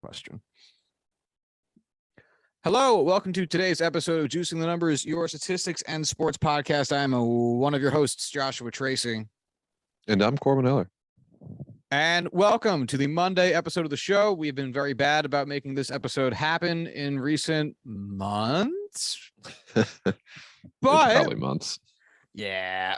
question. Hello, welcome to today's episode of Juicing the Numbers, your statistics and sports podcast. I am one of your hosts, Joshua Tracy. And I'm Corwin Eller. And welcome to the Monday episode of the show. We've been very bad about making this episode happen in recent months. But probably months. Yeah.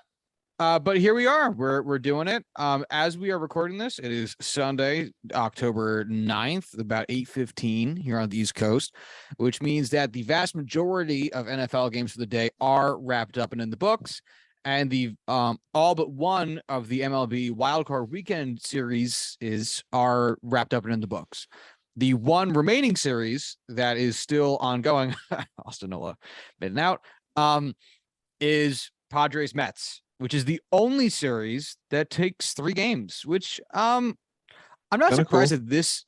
But here we are. We're doing it. As we are recording this, it is Sunday, October 9th, about 8:15 here on the East Coast, which means that the vast majority of NFL games for the day are wrapped up and in the books. And the all but one of the MLB Wild Card weekend series are wrapped up and in the books. The one remaining series that is still ongoing, Austin Nola made it out, is Padres Mets, which is the only series that takes 3 games, which I'm not surprised that this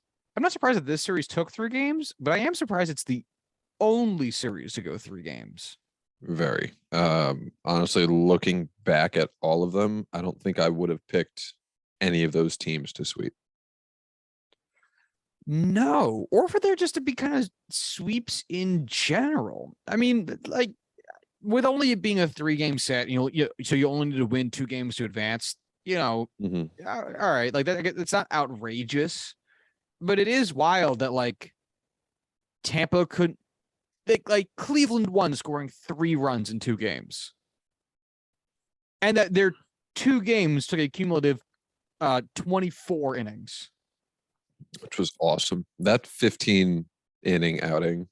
series took 3 games, but I am surprised it's the only series to go 3 games. Very. Honestly, looking back at all of them, I don't think I would have picked any of those teams to sweep. No, or for there just to be kind of sweeps in general. I mean, like, with only it being a 3-game set, so you only need to win 2 games to advance, all right, like that, it's not outrageous, but it is wild that like Tampa could, like Cleveland won scoring 3 runs in 2 games, and that their 2 games took a cumulative 24 innings, which was awesome. That 15-inning outing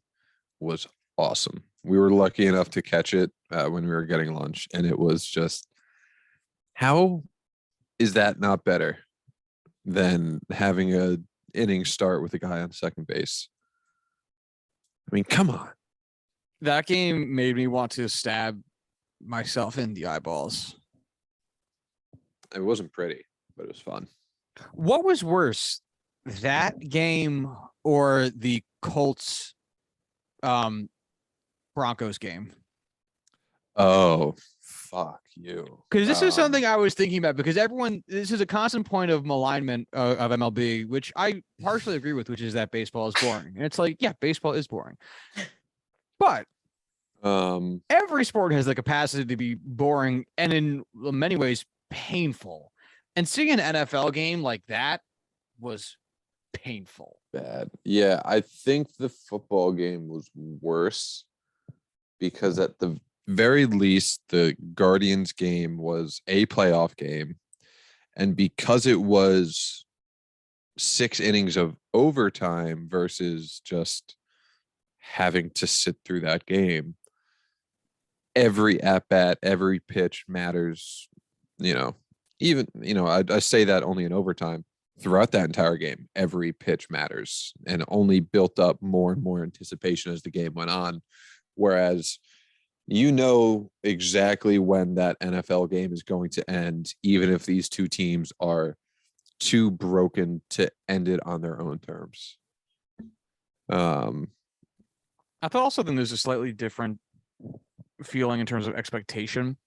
was awesome. We were lucky enough to catch it when we were getting lunch, and it was just, how is that not better than having a inning start with a guy on second base? I mean, come on. That game made me want to stab myself in the eyeballs. It wasn't pretty, but it was fun. What was worse, that game or the Colts Broncos game? Oh, fuck you. Because this is something I was thinking about, because this is a constant point of malignment of MLB, which I partially agree with, which is that baseball is boring. And it's like, yeah, baseball is boring. But every sport has the capacity to be boring and in many ways painful. And seeing an NFL game like that was painful. Bad. Yeah, I think the football game was worse because at the very least, the Guardians game was a playoff game. And because it was 6 innings of overtime versus just having to sit through that game, every at-bat, every pitch matters. I say that only in overtime. Throughout that entire game, every pitch matters, and only built up more and more anticipation as the game went on. Whereas exactly when that NFL game is going to end, even if these 2 teams are too broken to end it on their own terms. I thought also then there's a slightly different feeling in terms of expectation.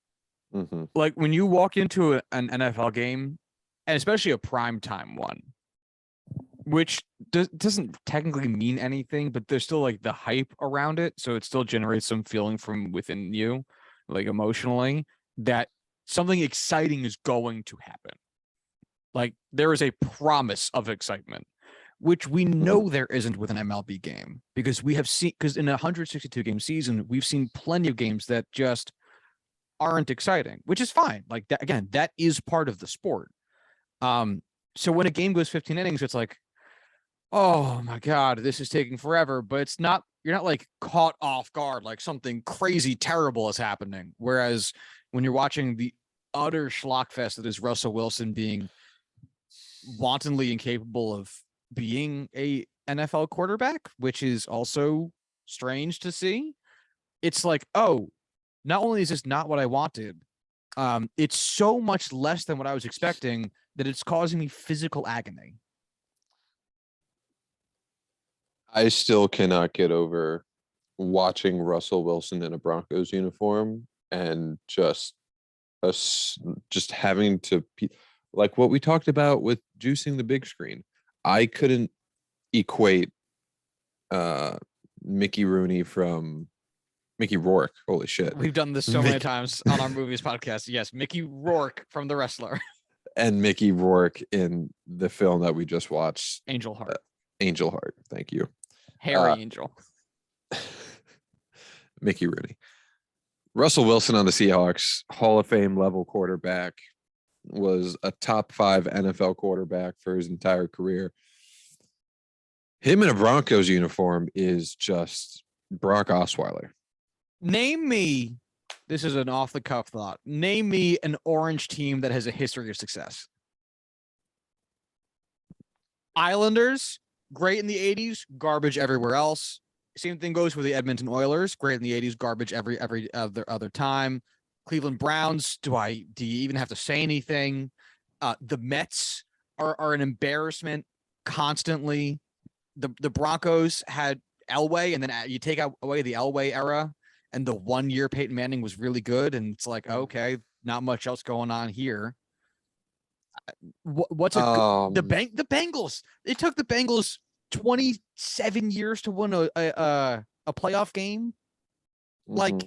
Mm-hmm. Like when you walk into an NFL game, and especially a primetime one, which doesn't technically mean anything, but there's still like the hype around it. So it still generates some feeling from within you, like emotionally, that something exciting is going to happen. Like there is a promise of excitement, which we know there isn't with an MLB game, because in a 162 game season, we've seen plenty of games that just aren't exciting, which is fine. Like that, again, that is part of the sport. So when a game goes 15 innings, it's like, oh my God, this is taking forever, but you're not like caught off guard, like something crazy terrible is happening. Whereas when you're watching the utter schlockfest that is Russell Wilson being wantonly incapable of being a NFL quarterback, which is also strange to see. It's like, oh, not only is this not what I wanted, it's so much less than what I was expecting that it's causing me physical agony. I still cannot get over watching Russell Wilson in a Broncos uniform and just having to, like what we talked about with juicing the big screen. I couldn't equate Mickey Rourke. Holy shit. We've done this so many times on our movies podcast. Yes, Mickey Rourke from The Wrestler. And Mickey Rourke in the film that we just watched. Angel Heart. Angel Heart. Thank you. Harry Angel. Mickey Rooney. Russell Wilson on the Seahawks, Hall of Fame level quarterback, was a top 5 NFL quarterback for his entire career. Him in a Broncos uniform is just Brock Osweiler. Name me, this is an off the cuff thought. Name me an orange team that has a history of success. Islanders, great in the 80s, garbage everywhere else. Same thing goes for the Edmonton Oilers, great in the 80s, garbage every other time. Cleveland Browns, do you even have to say anything? The Mets are an embarrassment constantly. The Broncos had Elway, and then you take away the Elway era, and the 1 year Peyton Manning was really good, and it's like, okay, not much else going on here. What's the Bengals? It took the Bengals 27 years to win a playoff game. Like,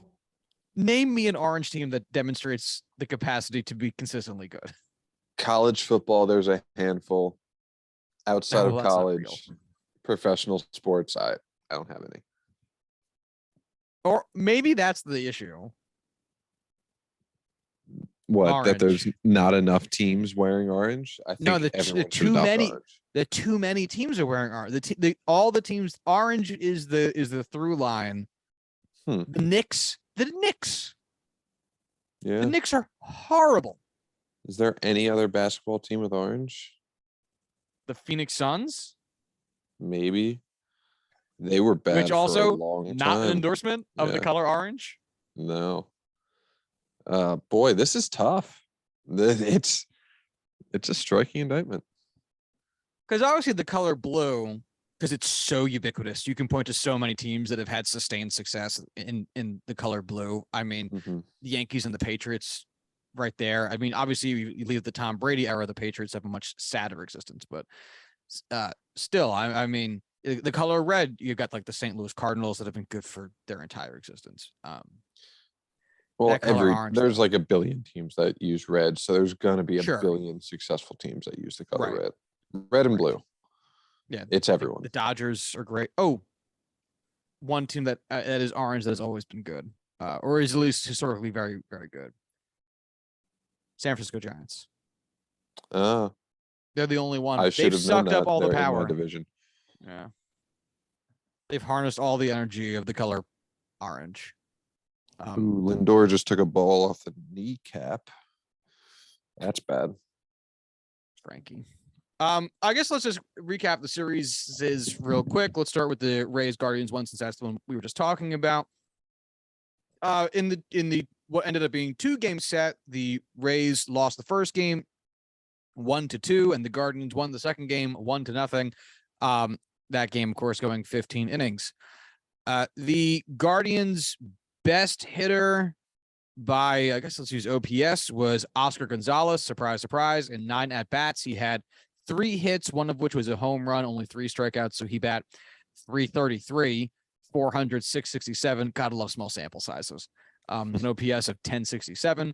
name me an orange team that demonstrates the capacity to be consistently good. College football, there's a handful. Outside of college, professional sports, I don't have any. Or maybe that's the issue. What? Orange. That there's not enough teams wearing orange? I think no, the too many. Orange. The too many teams are wearing orange. All the teams, orange is the through line. The Knicks. Yeah. The Knicks are horrible. Is there any other basketball team with orange? The Phoenix Suns? Maybe. They were bad. Which also for a long time. Not an endorsement of the color orange. No. Boy, this is tough. It's a striking indictment. Because obviously the color blue, because it's so ubiquitous, you can point to so many teams that have had sustained success in the color blue. I mean, the Yankees and the Patriots right there. I mean, obviously you leave the Tom Brady era, the Patriots have a much sadder existence, but still, I mean, the color red, you've got like the St. Louis Cardinals that have been good for their entire existence. Well, there's like a billion teams that use red, so there's going to be a billion successful teams that use the color red and blue. Yeah, it's everyone. The Dodgers are great. Oh, one team that is orange that has always been good, or is at least historically very, very good. San Francisco Giants. They're the only one. They've sucked up all the power. Division. Yeah, they've harnessed all the energy of the color orange. Lindor just took a ball off the kneecap. That's bad. Frankie. I guess let's just recap the series real quick. Let's start with the Rays Guardians one, since that's the one we were just talking about. In the what ended up being 2-game set, the Rays lost the first game 1-2, and the Guardians won the second game 1-0. That game, of course, going 15 innings. The Guardians' best hitter by, I guess let's use OPS, was Oscar Gonzalez. Surprise, surprise. In 9 at-bats, he had 3 hits, one of which was a home run, only 3 strikeouts. So he bat 333, 400, 667. Gotta love small sample sizes. An OPS of 1067.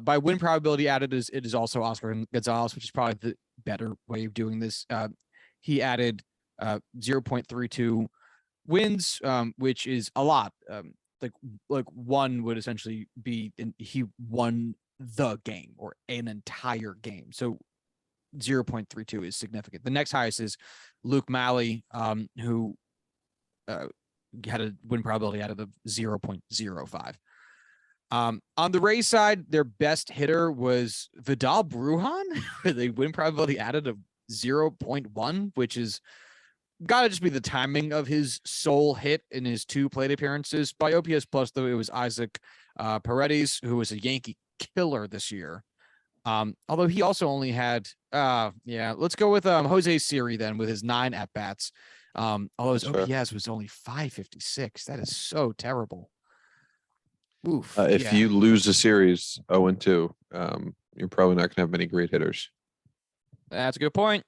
By win probability added, it is also Oscar Gonzalez, which is probably the better way of doing this. He added 0.32 wins, which is a lot. Like one would essentially be he won the game or an entire game. So 0.32 is significant. The next highest is Luke Malley, who had a win probability out of the 0.05. On the Rays side, their best hitter was Vidal Brujan with a win probability added of 0.1, which is gotta just be the timing of his sole hit in his 2 plate appearances. By OPS plus, though, it was Isaac Paredes, who was a Yankee killer this year. Although he also only had let's go with Jose Siri then with his 9 at-bats. Although his OPS was only 556. That is so terrible. Oof. If you lose a series 0-2, you're probably not gonna have many great hitters. That's a good point.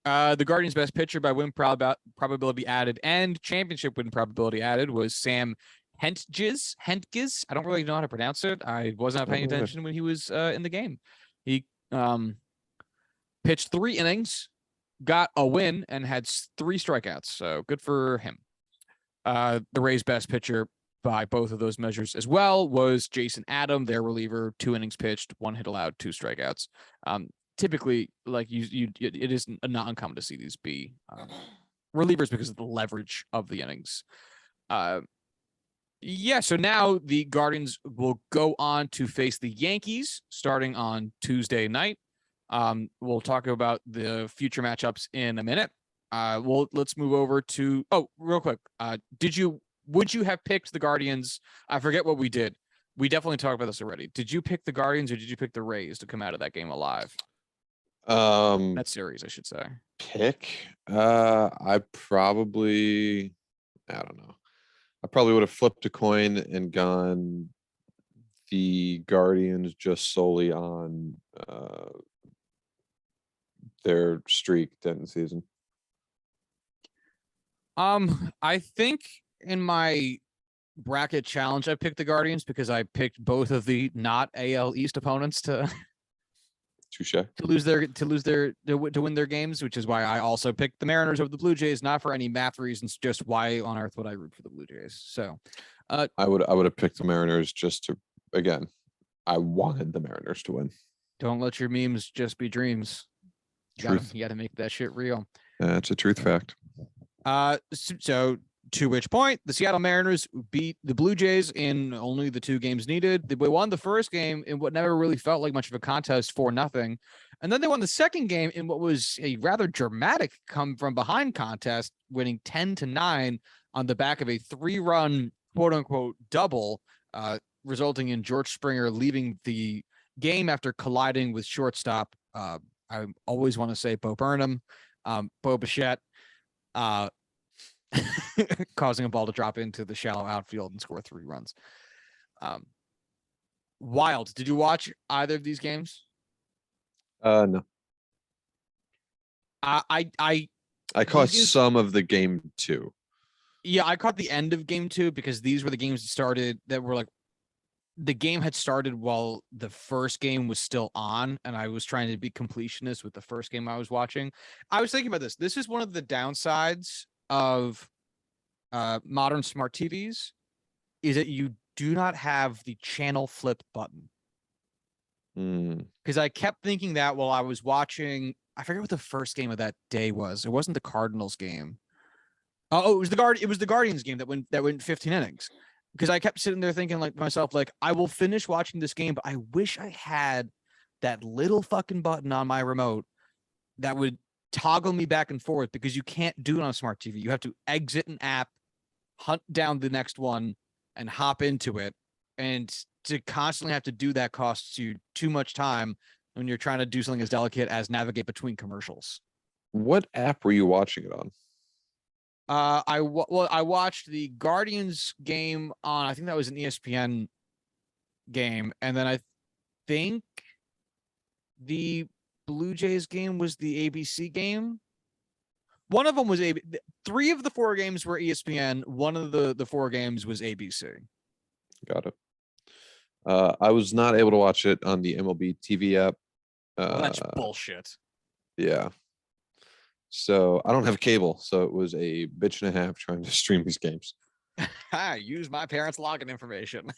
The Guardians' best pitcher by win probability added and championship win probability added was Sam Hentges. Hentges. I don't really know how to pronounce it. I wasn't paying attention when he was in the game. He pitched 3 innings, got a win, and had 3 strikeouts. So good for him. The Rays' best pitcher by both of those measures as well was Jason Adam, their reliever. 2 innings pitched, 1 hit allowed, 2 strikeouts. Typically, like it is not uncommon to see these be relievers because of the leverage of the innings. Yeah, so now the Guardians will go on to face the Yankees starting on Tuesday night. We'll talk about the future matchups in a minute. Let's move over to real quick. Would you have picked the Guardians? I forget what we did. We definitely talked about this already. Did you pick the Guardians or did you pick the Rays to come out of that game alive? That series, I should say. I probably would have flipped a coin and gone the Guardians just solely on their streak to end the season. I think in my bracket challenge, I picked the Guardians because I picked both of the not AL East opponents to win their games, which is why I also picked the Mariners over the Blue Jays, not for any math reasons, just why on earth would I root for the Blue Jays? So I would have picked the Mariners just to, again, I wanted the Mariners to win. Don't let your memes just be dreams. You gotta make that shit real. That's a truth fact. So to which point, the Seattle Mariners beat the Blue Jays in only the 2 games needed. They won the first game in what never really felt like much of a contest, 4-0. And then they won the second game in what was a rather dramatic come from behind contest, winning 10-9 on the back of a 3-run quote unquote double, resulting in George Springer leaving the game after colliding with shortstop. I always want to say Bo Burnham, Bo Bichette, causing a ball to drop into the shallow outfield and score 3 runs. Wild. Did you watch either of these games? No. I caught some of the game 2. Yeah, I caught the end of game 2 because these were the games that started that were like the game had started while the first game was still on, and I was trying to be completionist with the first game I was watching. I was thinking about this. This is one of the downsides of modern smart TVs is that you do not have the channel flip button. Because I kept thinking that while I was watching, I forget what the first game of that day was. It wasn't the Cardinals game. It was the Guardians game that went 15 innings. Because I kept sitting there thinking like myself, like, I will finish watching this game, but I wish I had that little fucking button on my remote that would toggle me back and forth, because you can't do it on a smart TV. You have to exit an app, hunt down the next one, and hop into it. And to constantly have to do that costs you too much time when you're trying to do something as delicate as navigate between commercials. What app were you watching it on? I watched the Guardians game on, I think that was an ESPN game, and then I think the Blue Jays game was the ABC game. One of them was 3 of the 4 games were ESPN. One of the 4 games was ABC. Got it. I was not able to watch it on the MLB TV app. That's bullshit. Yeah. So I don't have cable, so it was a bitch and a half trying to stream these games. I use my parents' login information.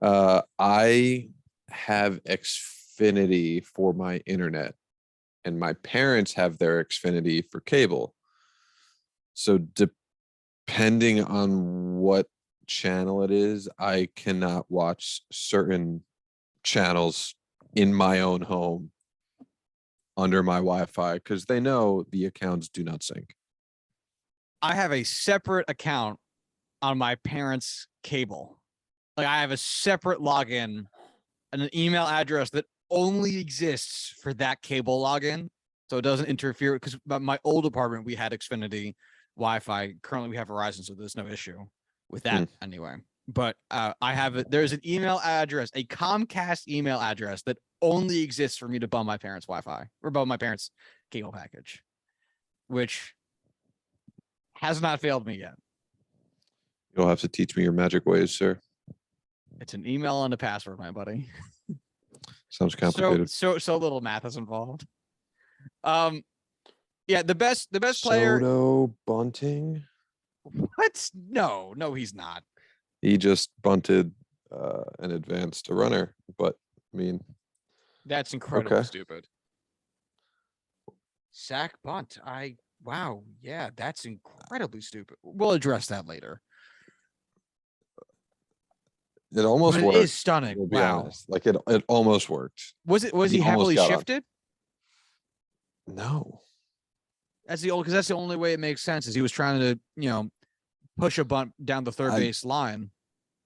I have Xfinity for my internet, and my parents have their Xfinity for cable. So depending on what channel it is, I cannot watch certain channels in my own home under my Wi-Fi because they know the accounts do not sync. I have a separate account on my parents' cable. Like, I have a separate login and an email address that only exists for that cable login, so it doesn't interfere. Because my old apartment, we had Xfinity Wi-Fi. Currently, we have Verizon, so there's no issue with that anyway. But I have it. There's an email address, a Comcast email address that only exists for me to bum my parents' Wi-Fi or bum my parents' cable package. which has not failed me yet. You'll have to teach me your magic ways, sir. It's an email and a password, my buddy. Sounds complicated. So little math is involved. Yeah, the best player. Soto bunting. What? No, he's not. He just bunted and advanced a runner, but I mean, That's incredibly Okay. stupid. Sack bunt. Wow. Yeah, that's incredibly stupid. We'll address that later. it almost But it worked. is stunning. We'll be Wow. honest. Like it almost worked. Was he He almost heavily got on. shifted? No. That's the only way it makes sense is he was trying to, push a bunt down the third base line.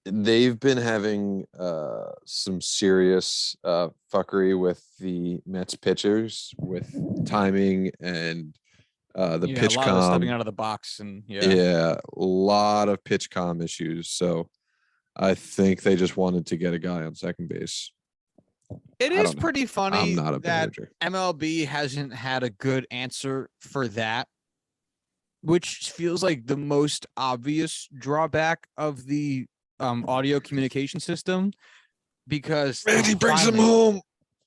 They've been having some serious fuckery with the Mets pitchers with timing and the pitch a lot of stepping comm. out of the box and Yeah, a lot of pitch comm issues. So I think they just wanted to get a guy on second base. It I is don't know. pretty funny I'm not a that manager. MLB hasn't had a good answer for that, which feels like the most obvious drawback of the audio communication system, because Manny brings him home.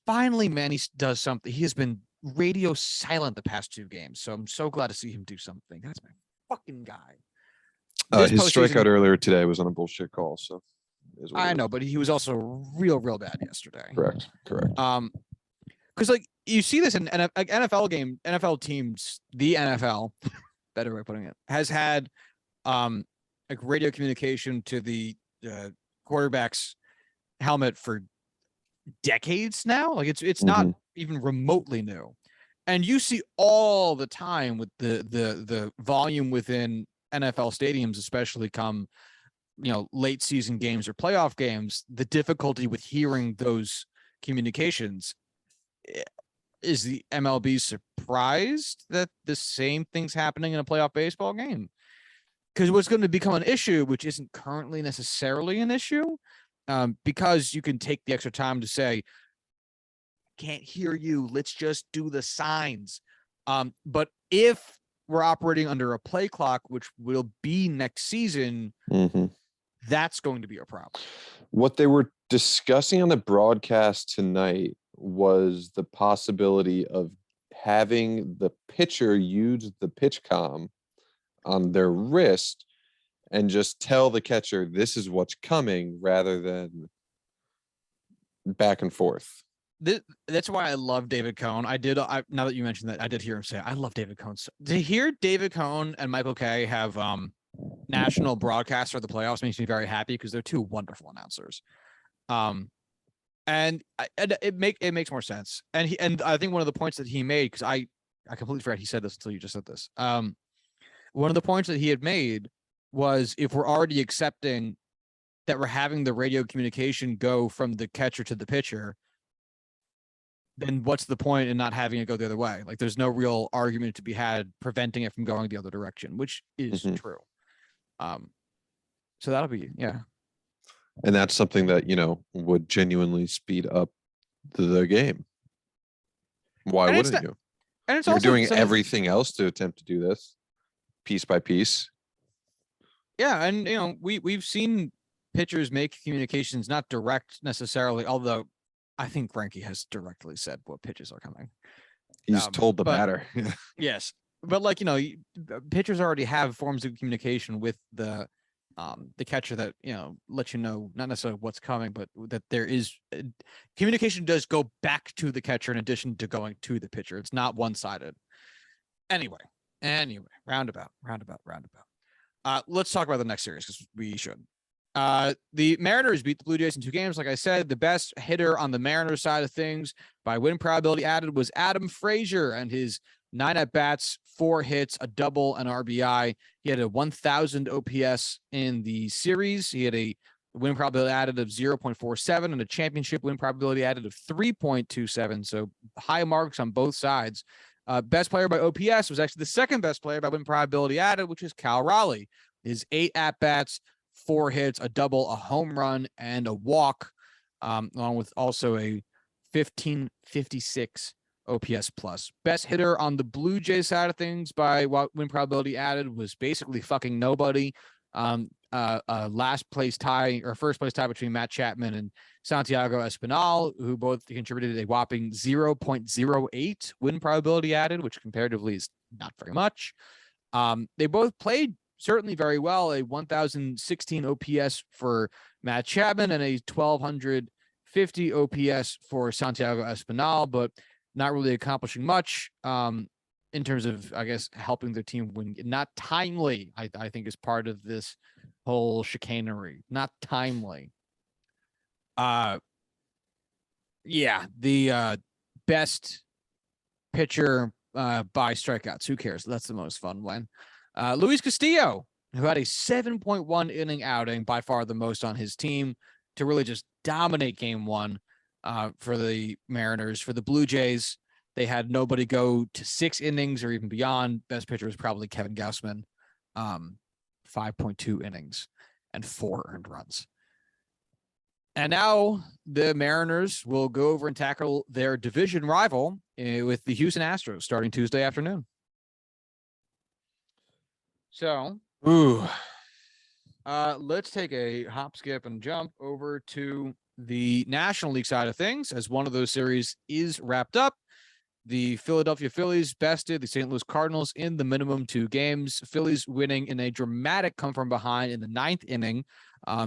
finally Manny does something. He has been radio silent the past 2 games, so I'm so glad to see him do something. That's my fucking guy. His strikeout earlier today was on a bullshit call. So I know, but he was also real bad yesterday. Correct. Because like you see this in NFL teams, the NFL, better way of putting it, has had like radio communication to the quarterback's helmet for decades now. Like it's not even remotely new, and you see all the time with the volume within NFL stadiums, especially come late season games or playoff games, the difficulty with hearing those communications. Is the MLB surprised that the same thing's happening in a playoff baseball game? Because what's going to become an issue, which isn't currently necessarily an issue, because you can take the extra time to say, can't hear you, let's just do the signs. But if we're operating under a play clock, which will be next season, that's going to be a problem. What they were discussing on the broadcast tonight was the possibility of having the pitcher use the pitch comm on their wrist and just tell the catcher this is what's coming rather than back and forth. That's why I love David Cohn. Now that you mentioned that, I did hear him say, I love David Cohn. To hear David Cohn and Michael Kay have national broadcasts for the playoffs makes me very happy, because they're 2 wonderful announcers. And it makes more sense. And I think one of the points that he made, because I completely forgot he said this until you just said this. One of the points that he had made was, if we're already accepting that we're having the radio communication go from the catcher to the pitcher, then what's the point in not having it go the other way? Like, there's no real argument to be had preventing it from going the other direction, which is true. So that'll be, And that's something that, would genuinely speed up the game. Why wouldn't you? And it's You're also doing everything else to attempt to do this piece by piece. Yeah, and we've seen pitchers make communications not direct necessarily, although I think Greinke has directly said what pitches are coming. He's told the batter. Yes, but pitchers already have forms of communication with the catcher that let you know not necessarily what's coming, but that there is communication does go back to the catcher in addition to going to the pitcher. It's not one-sided. Anyway, roundabout. Let's talk about the next series, because we should. The Mariners beat the Blue Jays in 2 games. Like I said, the best hitter on the Mariners side of things by win probability added was Adam Frazier, and his 9 at-bats, 4 hits, a double, an RBI. He had a 1,000 OPS in the series. He had a win probability added of 0.47 and a championship win probability added of 3.27. So high marks on both sides. Best player by OPS was actually the second best player by win probability added, which is Cal Raleigh. His 8 at-bats, 4 hits, a double, a home run, and a walk, along with also a 1556 OPS plus. Best hitter on the Blue Jays side of things by win probability added was basically fucking nobody. Last place tie or first place tie between Matt Chapman and Santiago Espinal, who both contributed a whopping 0.08 win probability added, which comparatively is not very much. They both played certainly very well. A 1,016 OPS for Matt Chapman and a 1,250 OPS for Santiago Espinal, but not really accomplishing much in terms of, I guess, helping their team win. Not timely, I think, is part of this whole chicanery. Not timely. Yeah, the best pitcher by strikeouts. Who cares? That's the most fun one. Luis Castillo, who had a 7.1 inning outing, by far the most on his team, to really just dominate game one for the Mariners. For the Blue Jays, they had nobody go to 6 innings or even beyond. Best pitcher was probably Kevin Gausman, 5.2 innings and 4 earned runs. And now the Mariners will go over and tackle their division rival with the Houston Astros starting Tuesday afternoon. So, let's take a hop, skip, and jump over to the National League side of things, as one of those series is wrapped up. The Philadelphia Phillies bested the St. Louis Cardinals in the minimum 2 games. Phillies winning in a dramatic come from behind in the 9th inning,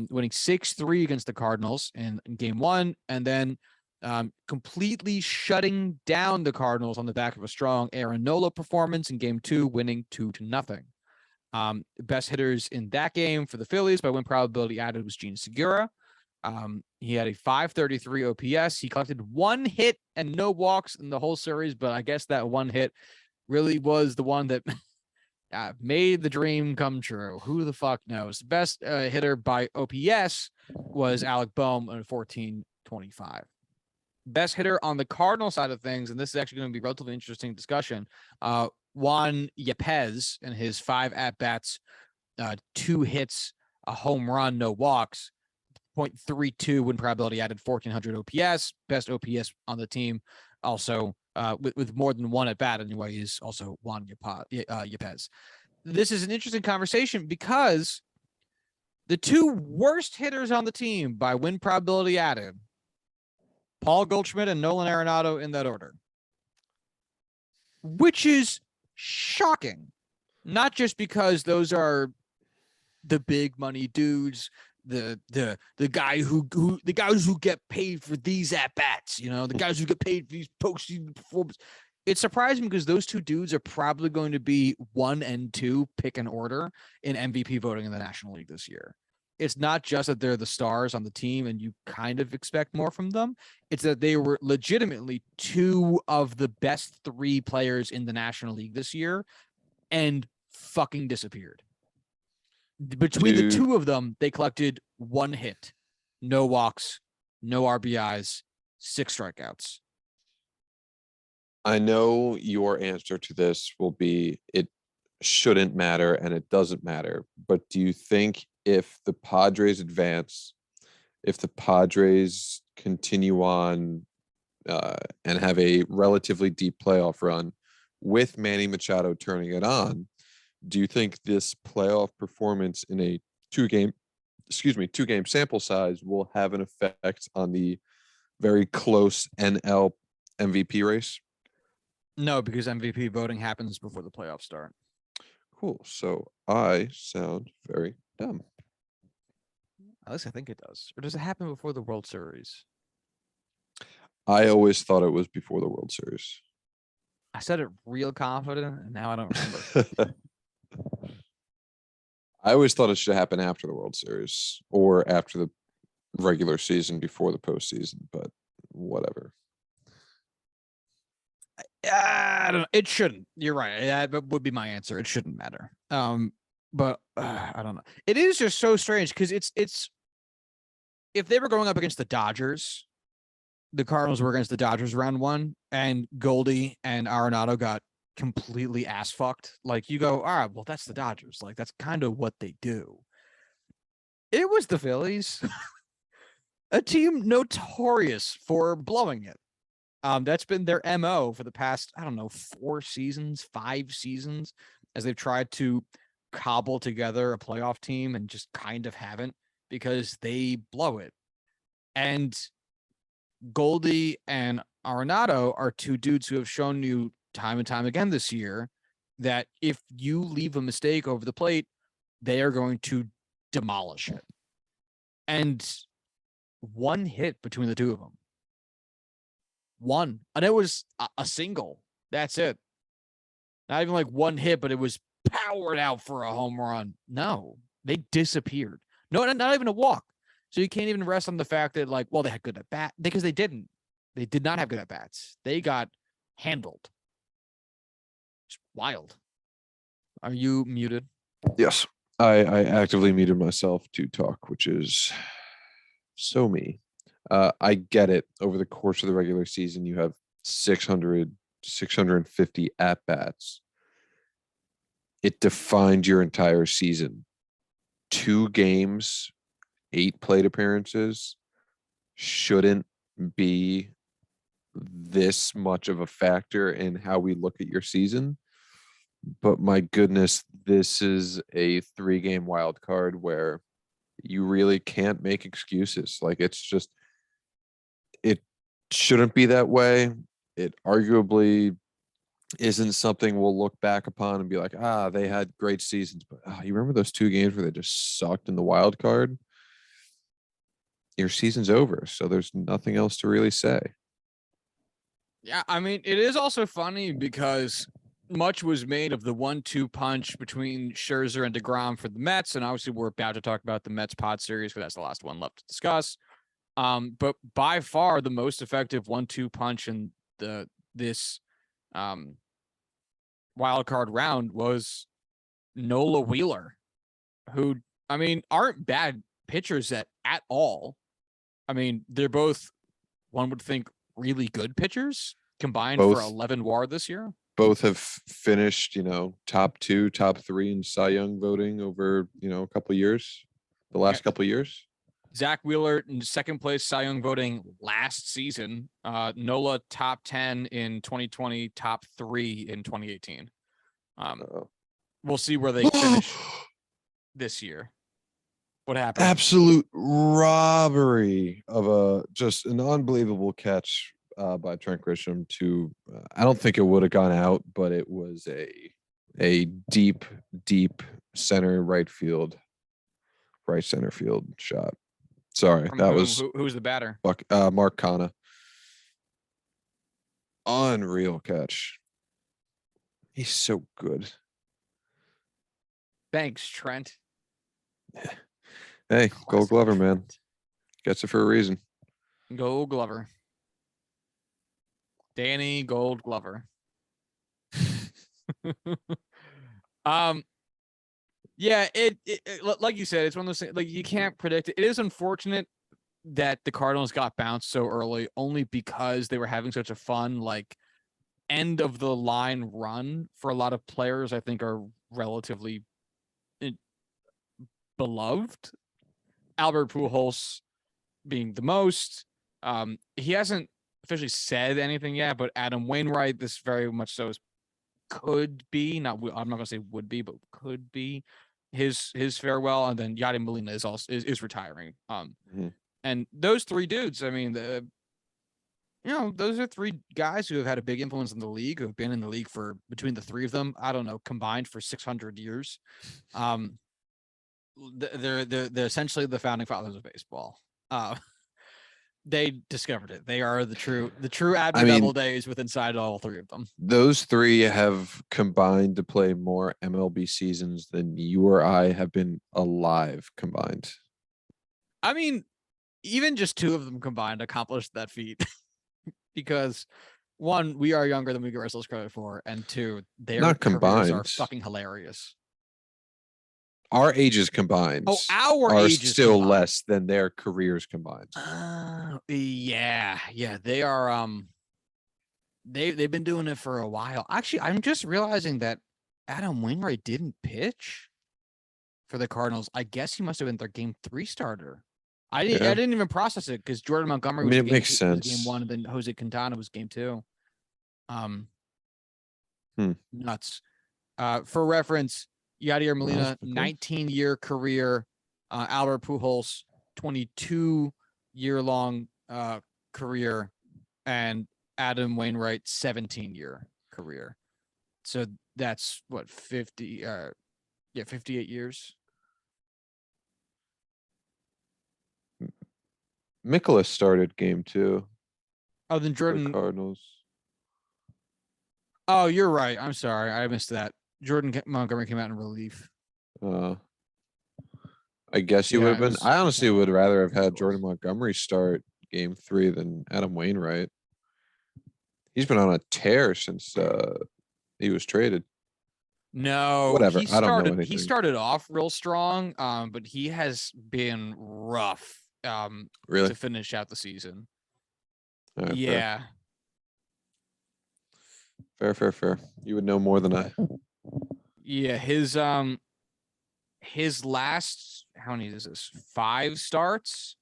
winning 6-3 against the Cardinals in game 1, and then completely shutting down the Cardinals on the back of a strong Aaron Nola performance in game 2, winning 2-0. Best hitters in that game for the Phillies by win probability added was Gene Segura. He had a 533 OPS. He collected 1 hit and no walks in the whole series, but I guess that 1 hit really was the one that made the dream come true. Who the fuck knows? The best hitter by OPS was Alec Boehm at 1425. Best hitter on the Cardinal side of things, and this is actually going to be a relatively interesting discussion, Juan Yepez in his 5 at-bats, 2 hits, a home run, no walks, 0.32 win probability added, 1,400 OPS. Best OPS on the team, also with more than 1 at bat anyway, is also Juan Yepez. This is an interesting conversation because the 2 worst hitters on the team by win probability added, Paul Goldschmidt and Nolan Arenado in that order, which is shocking. Not just because those are the big money dudes, the guys who get paid for these at bats, the guys who get paid for these postseason performances. It's surprising because those 2 dudes are probably going to be 1 and 2 pick and order in MVP voting in the National League this year. It's not just that they're the stars on the team and you kind of expect more from them. It's that they were legitimately 2 of the best 3 players in the National League this year and fucking disappeared. Between the 2 of them, they collected 1 hit, no walks, no RBIs, 6 strikeouts. I know your answer to this will be it shouldn't matter and it doesn't matter, but do you think if the Padres advance, if the Padres continue on and have a relatively deep playoff run with Manny Machado turning it on, do you think this playoff performance in a 2-game sample size will have an effect on the very close NL MVP race? No, because MVP voting happens before the playoffs start. Cool. So I sound very dumb. At least I think it does. Or does it happen before the World Series? I always thought it was before the World Series. I said it real confident, and now I don't remember. I always thought it should happen after the World Series or after the regular season before the postseason, but whatever. I don't know. It shouldn't. You're right. That would be my answer. It shouldn't matter. But I don't know. It is just so strange because it's if they were going up against the Dodgers, the Cardinals were against the Dodgers round 1, and Goldie and Arenado got completely ass fucked. Like, you go, all right, well, that's the Dodgers. Like, that's kind of what they do. It was the Phillies, a team notorious for blowing it. That's been their MO for the past, I don't know, 4 seasons, 5 seasons, as they've tried to cobble together a playoff team and just kind of haven't because they blow it. And Goldie and Arenado are 2 dudes who have shown you time and time again this year that if you leave a mistake over the plate, they are going to demolish it. And 1 hit between the 2 of them. 1. And it was a single. That's it. Not even like 1 hit, but it was powered out for a home run. No, they disappeared. No, not even a walk. So you can't even rest on the fact that, like, well, they had good at bat because they didn't. They did not have good at bats. They got handled. It's wild. Are you muted? Yes. I actively muted myself to talk, which is so me. I get it. Over the course of the regular season, you have 600, 650 at-bats. It defined your entire season. 2 games, 8 plate appearances shouldn't be this much of a factor in how we look at your season. But my goodness, this is a 3-game wild card where you really can't make excuses. Like, it's just, it shouldn't be that way. It arguably isn't something we'll look back upon and be like, they had great seasons. But you remember those 2 games where they just sucked in the wild card? Your season's over. So there's nothing else to really say. Yeah, I mean, it is also funny because much was made of the 1-2 punch between Scherzer and DeGrom for the Mets. And obviously we're about to talk about the Mets pod series because that's the last one left to discuss. But by far the most effective 1-2 punch in this wild card round was Nola Wheeler, who, I mean, aren't bad pitchers at all. I mean, they're both, one would think, really good pitchers combined for 11 WAR this year. Both have finished, top 2, top 3 in Cy Young voting over, a couple of years, the last couple of years. Zach Wheeler in 2nd place Cy Young voting last season. Nola top 10 in 2020, top 3 in 2018. We'll see where they finish this year. What happened? Absolute robbery of just an unbelievable catch by Trent Grisham to, I don't think it would have gone out, but it was a deep center right center field shot. Sorry, From that who? was Who's the batter? Mark Canha. Unreal catch. He's so good. Thanks, Trent. Hey, Gold Glover, man. Gets it for a reason. Gold Glover. Danny Gold Glover. Yeah, it like you said, it's one of those things, like, you can't predict it. It is unfortunate that the Cardinals got bounced so early, only because they were having such a fun, like, end of the line run for a lot of players. I think are relatively beloved. Albert Pujols being the most. He hasn't officially said anything yet, but Adam Wainwright, this very much so could be, I'm not gonna say would be, but could be his farewell. And then Yadier Molina is also is retiring. And those 3 dudes, I mean, those are 3 guys who have had a big influence in the league, who have been in the league for, between the 3 of them, I don't know, combined for 600 years. They're essentially the founding fathers of baseball. They discovered it. They are the true Abby Bevel days with inside all 3 of them. Those 3 have combined to play more MLB seasons than you or I have been alive combined. I mean, even just 2 of them combined accomplished that feat because, 1, we are younger than we give ourselves credit for, and 2, their not combined are fucking hilarious. Our ages combined our are ages still combined. less than their careers combined. Yeah, they are. They've been doing it for a while. Actually, I'm just realizing that Adam Wainwright didn't pitch for the Cardinals. I guess he must have been their game 3 starter. I didn't even process it because Jordan Montgomery was it makes was sense. game 1, and then Jose Quintana was game 2. Nuts. For reference, Yadier Molina, 19-year career. Albert Pujols, 22-year-long career, and Adam Wainwright, 17-year career. So that's what 58 years. Mikolas started game 2. Oh, then Jordan Cardinals. Oh, you're right. I'm sorry, I missed that. Jordan Montgomery came out in relief. I guess you would have been. I honestly would rather rather have had Jordan Montgomery start game 3 than Adam Wainwright. He's been on a tear since he was traded. No, whatever. I don't know anything. He started off real strong, but he has been rough Really? to finish out the season. Right, yeah. Fair. You would know more than I. Yeah, his last, how many is this? 5 starts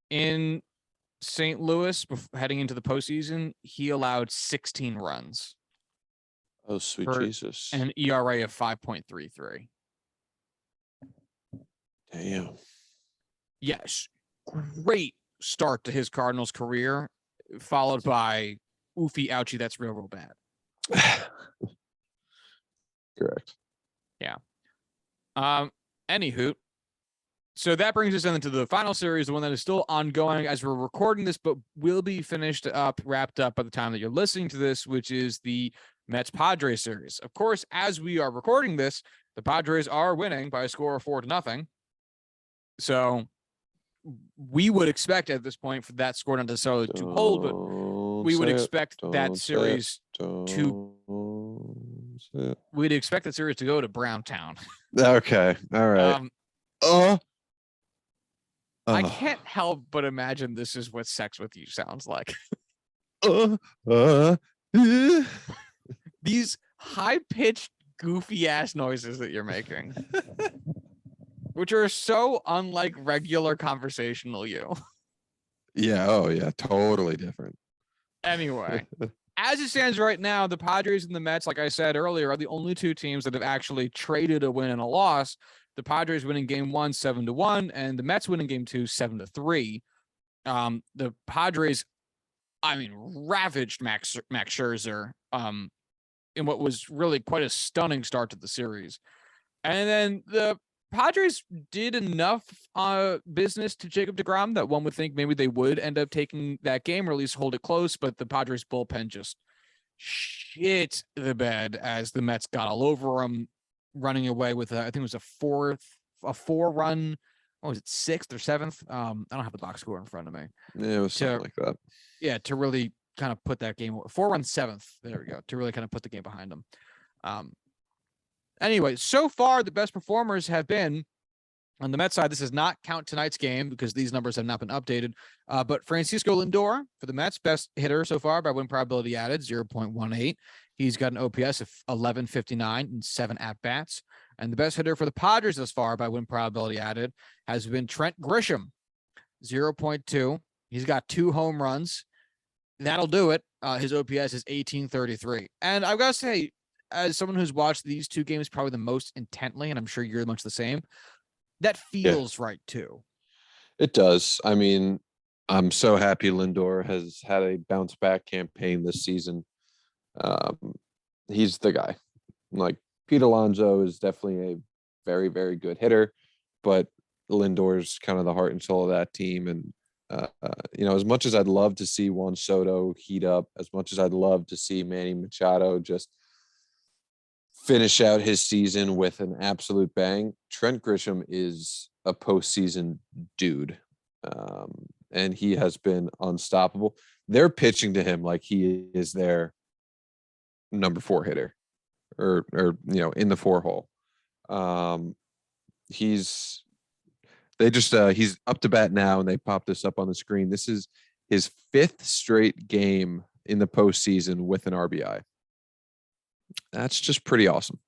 in St. Louis heading into the postseason, he allowed 16 runs. Oh, sweet Jesus. And an ERA of 5.33. Damn. Yes. Great start to his Cardinals career, followed by oofy, ouchie, that's real bad. Correct. Yeah. Anywho, so that brings us into the final series, the one that is still ongoing as we're recording this, but will be wrapped up by the time that you're listening to this, which is the Mets Padres series. Of course, as we are recording this, the Padres are winning by a score of 4-0. So we would expect at this point for that score not necessarily to hold, but we would expect that series we'd expect that series to go to Browntown. Okay. All right. I can't help but imagine this is what Sex with You sounds like. These high-pitched, goofy-ass noises that you're making, which are so unlike regular conversational you. Yeah. Oh, yeah. Totally different. Anyway, as it stands right now, the Padres and the Mets, like I said earlier, are the only 2 teams that have actually traded a win and a loss. The Padres winning game 1, 7-1, and the Mets winning game 2, 7-3. The Padres, ravaged Max Scherzer in what was really quite a stunning start to the series. And then the Padres did enough business to Jacob deGrom that one would think maybe they would end up taking that game or at least hold it close, but the Padres bullpen just shit the bed as the Mets got all over them, running away with I think it was a 4-run. What was it, 6th or 7th? I don't have the box score in front of me. Yeah, it was something like that. Yeah, to really kind of put that game 4-run 7th. There we go. To really kind of put the game behind them. Anyway, so far the best performers have been on the Mets side. This does not count tonight's game because these numbers have not been updated. But Francisco Lindor for the Mets, best hitter so far by win probability added, 0.18. He's got an OPS of 1159 and 7 at-bats. And the best hitter for the Padres thus far by win probability added has been Trent Grisham, 0.2. He's got 2 home runs. That'll do it. His OPS is 1833. And I've got to say, as someone who's watched these 2 games probably the most intently, and I'm sure you're much the same, that feels right too. It does. I mean, I'm so happy Lindor has had a bounce back campaign this season. He's the guy. Like, Pete Alonso is definitely a very, very good hitter, but Lindor's kind of the heart and soul of that team. And as much as I'd love to see Juan Soto heat up, as much as I'd love to see Manny Machado just finish out his season with an absolute bang, Trent Grisham is a postseason dude. And he has been unstoppable. They're pitching to him like he is their number 4 hitter or in the 4 hole. He's up to bat now, and they popped this up on the screen. This is his 5th straight game in the postseason with an RBI. That's just pretty awesome.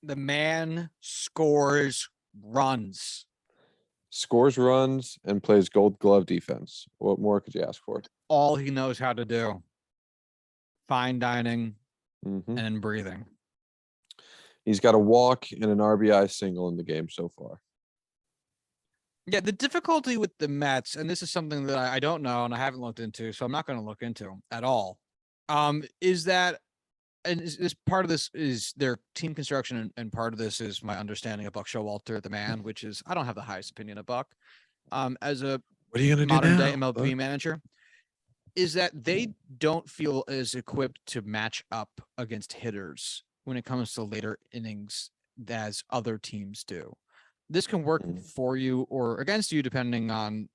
The man scores runs. scores runs, and plays Gold Glove defense. What more could you ask for? All he knows how to do. Fine dining Mhm. and breathing. He's got a walk and an RBI single in the game so far. Yeah, the difficulty with the Mets, and this is something that I don't know and I haven't looked into, so I'm not going to look into at all, is that, and this part of this is their team construction, and part of this is my understanding of Buck Showalter, the man, which is I don't have the highest opinion of Buck, as a What are you gonna do modern now? day MLB manager, is that they don't feel as equipped to match up against hitters when it comes to later innings as other teams do. This can work Mhm. for you or against you depending on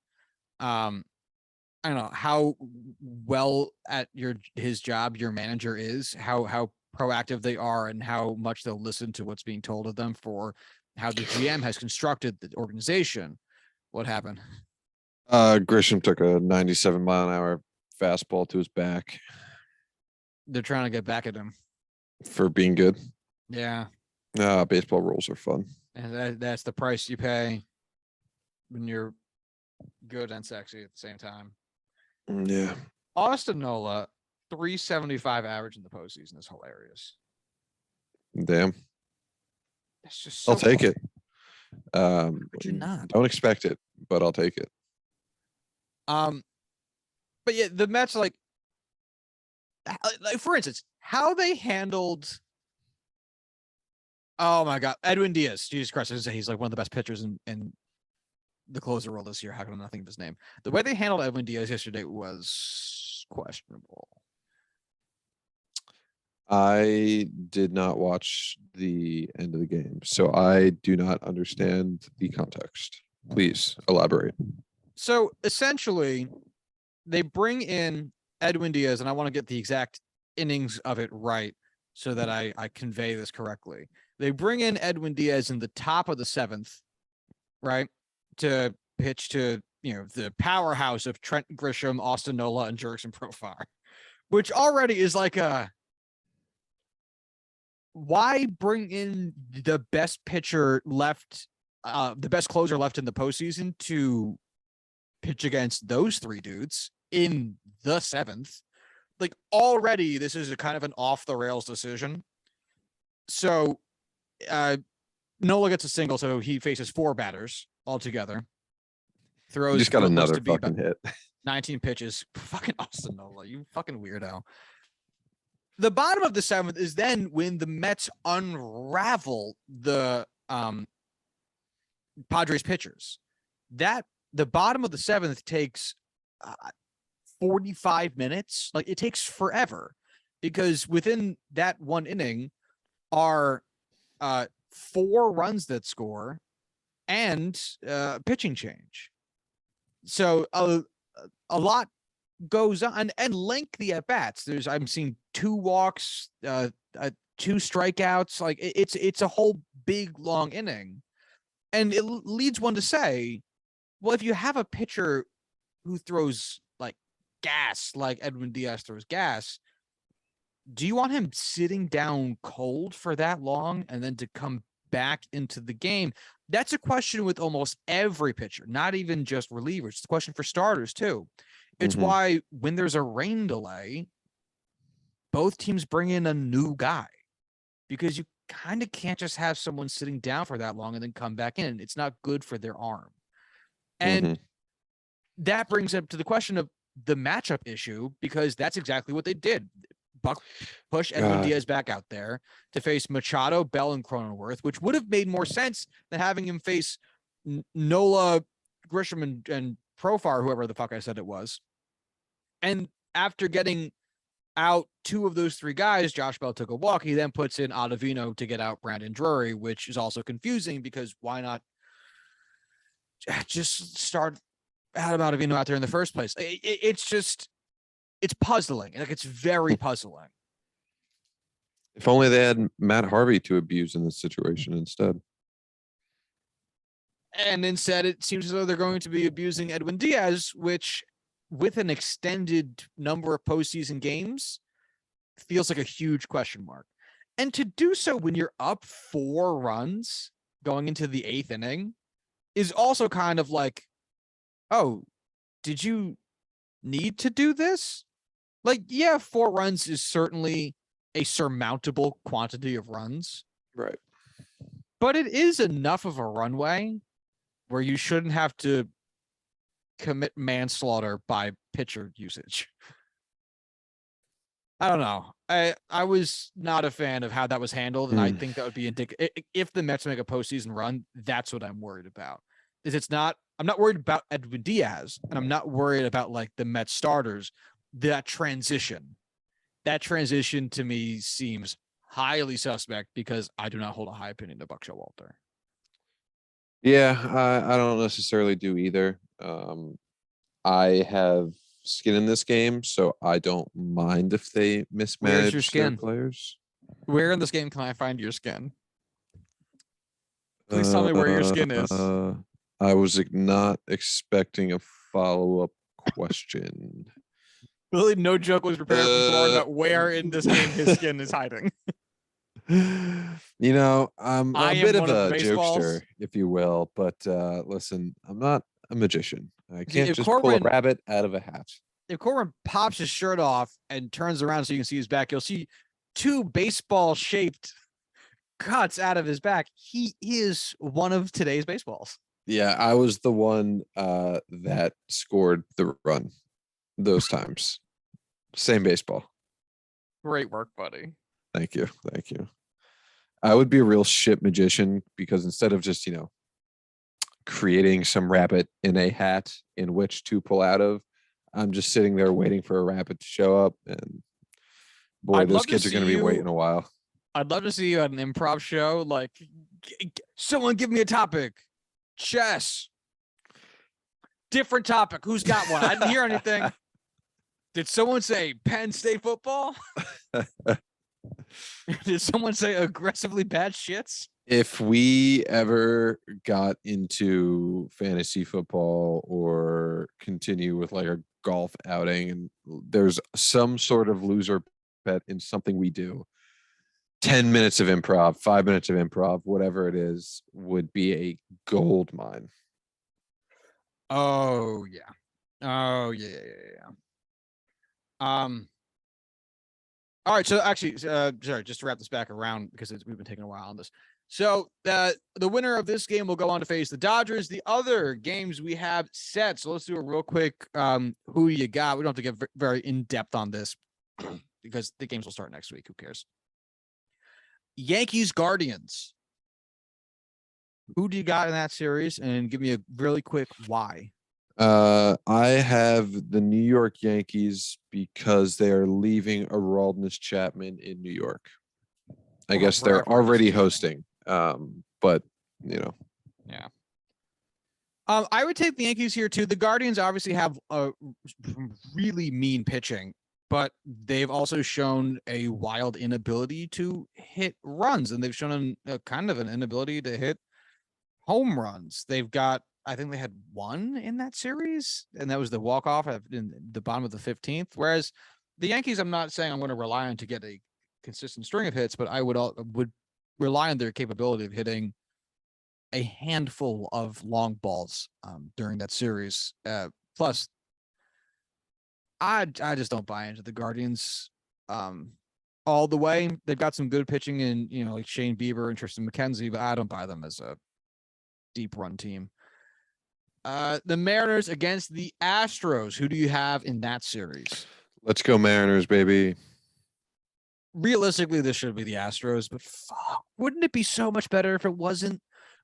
I don't know how well at his job your manager is, how proactive they are, and how much they'll listen to what's being told of them for how the GM has constructed the organization. What happened? Grisham took a 97-mile-an-hour fastball to his back They're trying to get back at him. for being good. Yeah. Baseball rules are fun. And that's the price you pay when you're good and sexy at the same time. Yeah. Austin Nola, 375 average in the postseason is hilarious. Damn. It's just so I'll take it. Would you not? Don't expect it, but I'll take it. But yeah, the Mets, like for instance, how they handled. Oh my God, Edwin Diaz, Jesus Christ! I was gonna say he's like one of the best pitchers in the closer role this year. How can I not think of his name? The way they handled Edwin Diaz yesterday was questionable. I did not watch the end of the game, so I do not understand the context. Please elaborate. So essentially, they bring in Edwin Diaz, and I want to get the exact innings of it right so that I convey this correctly. They bring in Edwin Diaz in the top of the seventh, right, to pitch to the powerhouse of Trent Grisham, Austin Nola, and Jurickson Profar, which already is like a. Why bring in the best pitcher left, the best closer left in the postseason to pitch against those three dudes in the seventh? Like already, this is a kind of an off the rails decision. So, Nola gets a single, so he faces four batters altogether. Throws. You just got another to be fucking hit. 19 pitches. Fucking Austin Nola, you fucking weirdo. The bottom of the seventh is then when the Mets unravel the Padres pitchers. That the bottom of the seventh takes 45 minutes. Like it takes forever because within that one inning are 4 runs that score and pitching change. So a lot goes on and lengthy at bats. I'm seeing 2 walks, 2 strikeouts. Like it's a whole big long inning, and it leads one to say, well, if you have a pitcher who throws like gas, like Edwin Diaz throws gas, do you want him sitting down cold for that long and then to come back into the game? That's a question with almost every pitcher, not even just relievers. It's a question for starters too. It's why when there's a rain delay, both teams bring in a new guy because you kind of can't just have someone sitting down for that long and then come back in. It's not good for their arm. And that brings up to the question of the matchup issue, because that's exactly what they did. Buck pushed Edwin Diaz back out there to face Machado, Bell, and Cronenworth, which would have made more sense than having him face Nola, Grisham, and Profar, whoever the fuck I said it was. And after getting out 2 of those 3 guys, Josh Bell took a walk. He then puts in Ottavino to get out Brandon Drury, which is also confusing because why not just start Adam Ottavino out there in the first place? It's puzzling. Like it's very puzzling. If only they had Matt Harvey to abuse in this situation instead. And instead, it seems as though they're going to be abusing Edwin Diaz, which, with an extended number of postseason games, feels like a huge question mark. And to do so when you're up 4 runs going into the 8th inning is also kind of like, oh, did you need to do this? Like, yeah, 4 runs is certainly a surmountable quantity of runs, Right. but it is enough of a runway where you shouldn't have to commit manslaughter by pitcher usage. I don't know. I was not a fan of how that was handled, and I think that would be indicative. If the Mets make a postseason run, that's what I'm worried about. I'm not worried about Edwin Diaz, and I'm not worried about like the Mets starters. That transition to me seems highly suspect because I do not hold a high opinion of Buck Showalter. Yeah, I don't necessarily do either. I have skin in this game, so I don't mind if they mismanage their skin? players. Where in this game can I find your skin? Please tell me where your skin is. I was not expecting a follow-up question. Really, no joke was prepared before about where in this game his skin is hiding. You know, I'm I a am bit of one of a the baseballs. jokester, if you will, but listen, I'm not a magician. I See, can't if just pull a Corwin- rabbit out of a hat. If Corwin pops his shirt off and turns around so you can see his back, you'll see 2 baseball-shaped cuts out of his back. He is one of today's baseballs. Yeah, I was the one that scored the run those times. Same baseball. Great work, buddy. Thank you. Thank you. I would be a real shit magician because instead of just, creating some rabbit in a hat in which to pull out of, I'm just sitting there waiting for a rabbit to show up. And boy, those kids are going to be waiting a while. I'd love to see you at an improv show. Like, someone give me a topic. Chess. Different topic. Who's got one? I didn't hear anything. Did someone say Penn State football? Did someone say aggressively bad shits? If we ever got into fantasy football or continue with like a golf outing and there's some sort of loser bet in something we do, 10 minutes of improv, 5 minutes of improv, whatever it is, would be a gold mine. Oh yeah. Oh yeah. All right. So actually, sorry, just to wrap this back around because we've been taking a while on this. So the winner of this game will go on to face the Dodgers. The other games we have set. So let's do a real quick who you got. We don't have to get very in depth on this because the games will start next week. Who cares? Yankees Guardians. Who do you got in that series? And give me a really quick why. I have the New York Yankees because they are leaving Aroldis Chapman in New York. I guess they're already hosting. But Yeah. I would take the Yankees here too. The Guardians obviously have a really mean pitching, but they've also shown a wild inability to hit runs, and they've shown a kind of an inability to hit home runs. They've got, I think they had 1 in that series, and that was the walk-off in the bottom of the 15th. Whereas the Yankees, I'm not saying I'm going to rely on to get a consistent string of hits, but I would rely on their capability of hitting a handful of long balls during that series. Plus, I just don't buy into the Guardians all the way. They've got some good pitching in, like Shane Bieber and Tristan McKenzie, but I don't buy them as a deep run team. The Mariners against the Astros. Who do you have in that series? Let's go Mariners, baby. Realistically, this should be the Astros, but fuck, wouldn't it be so much better if it wasn't?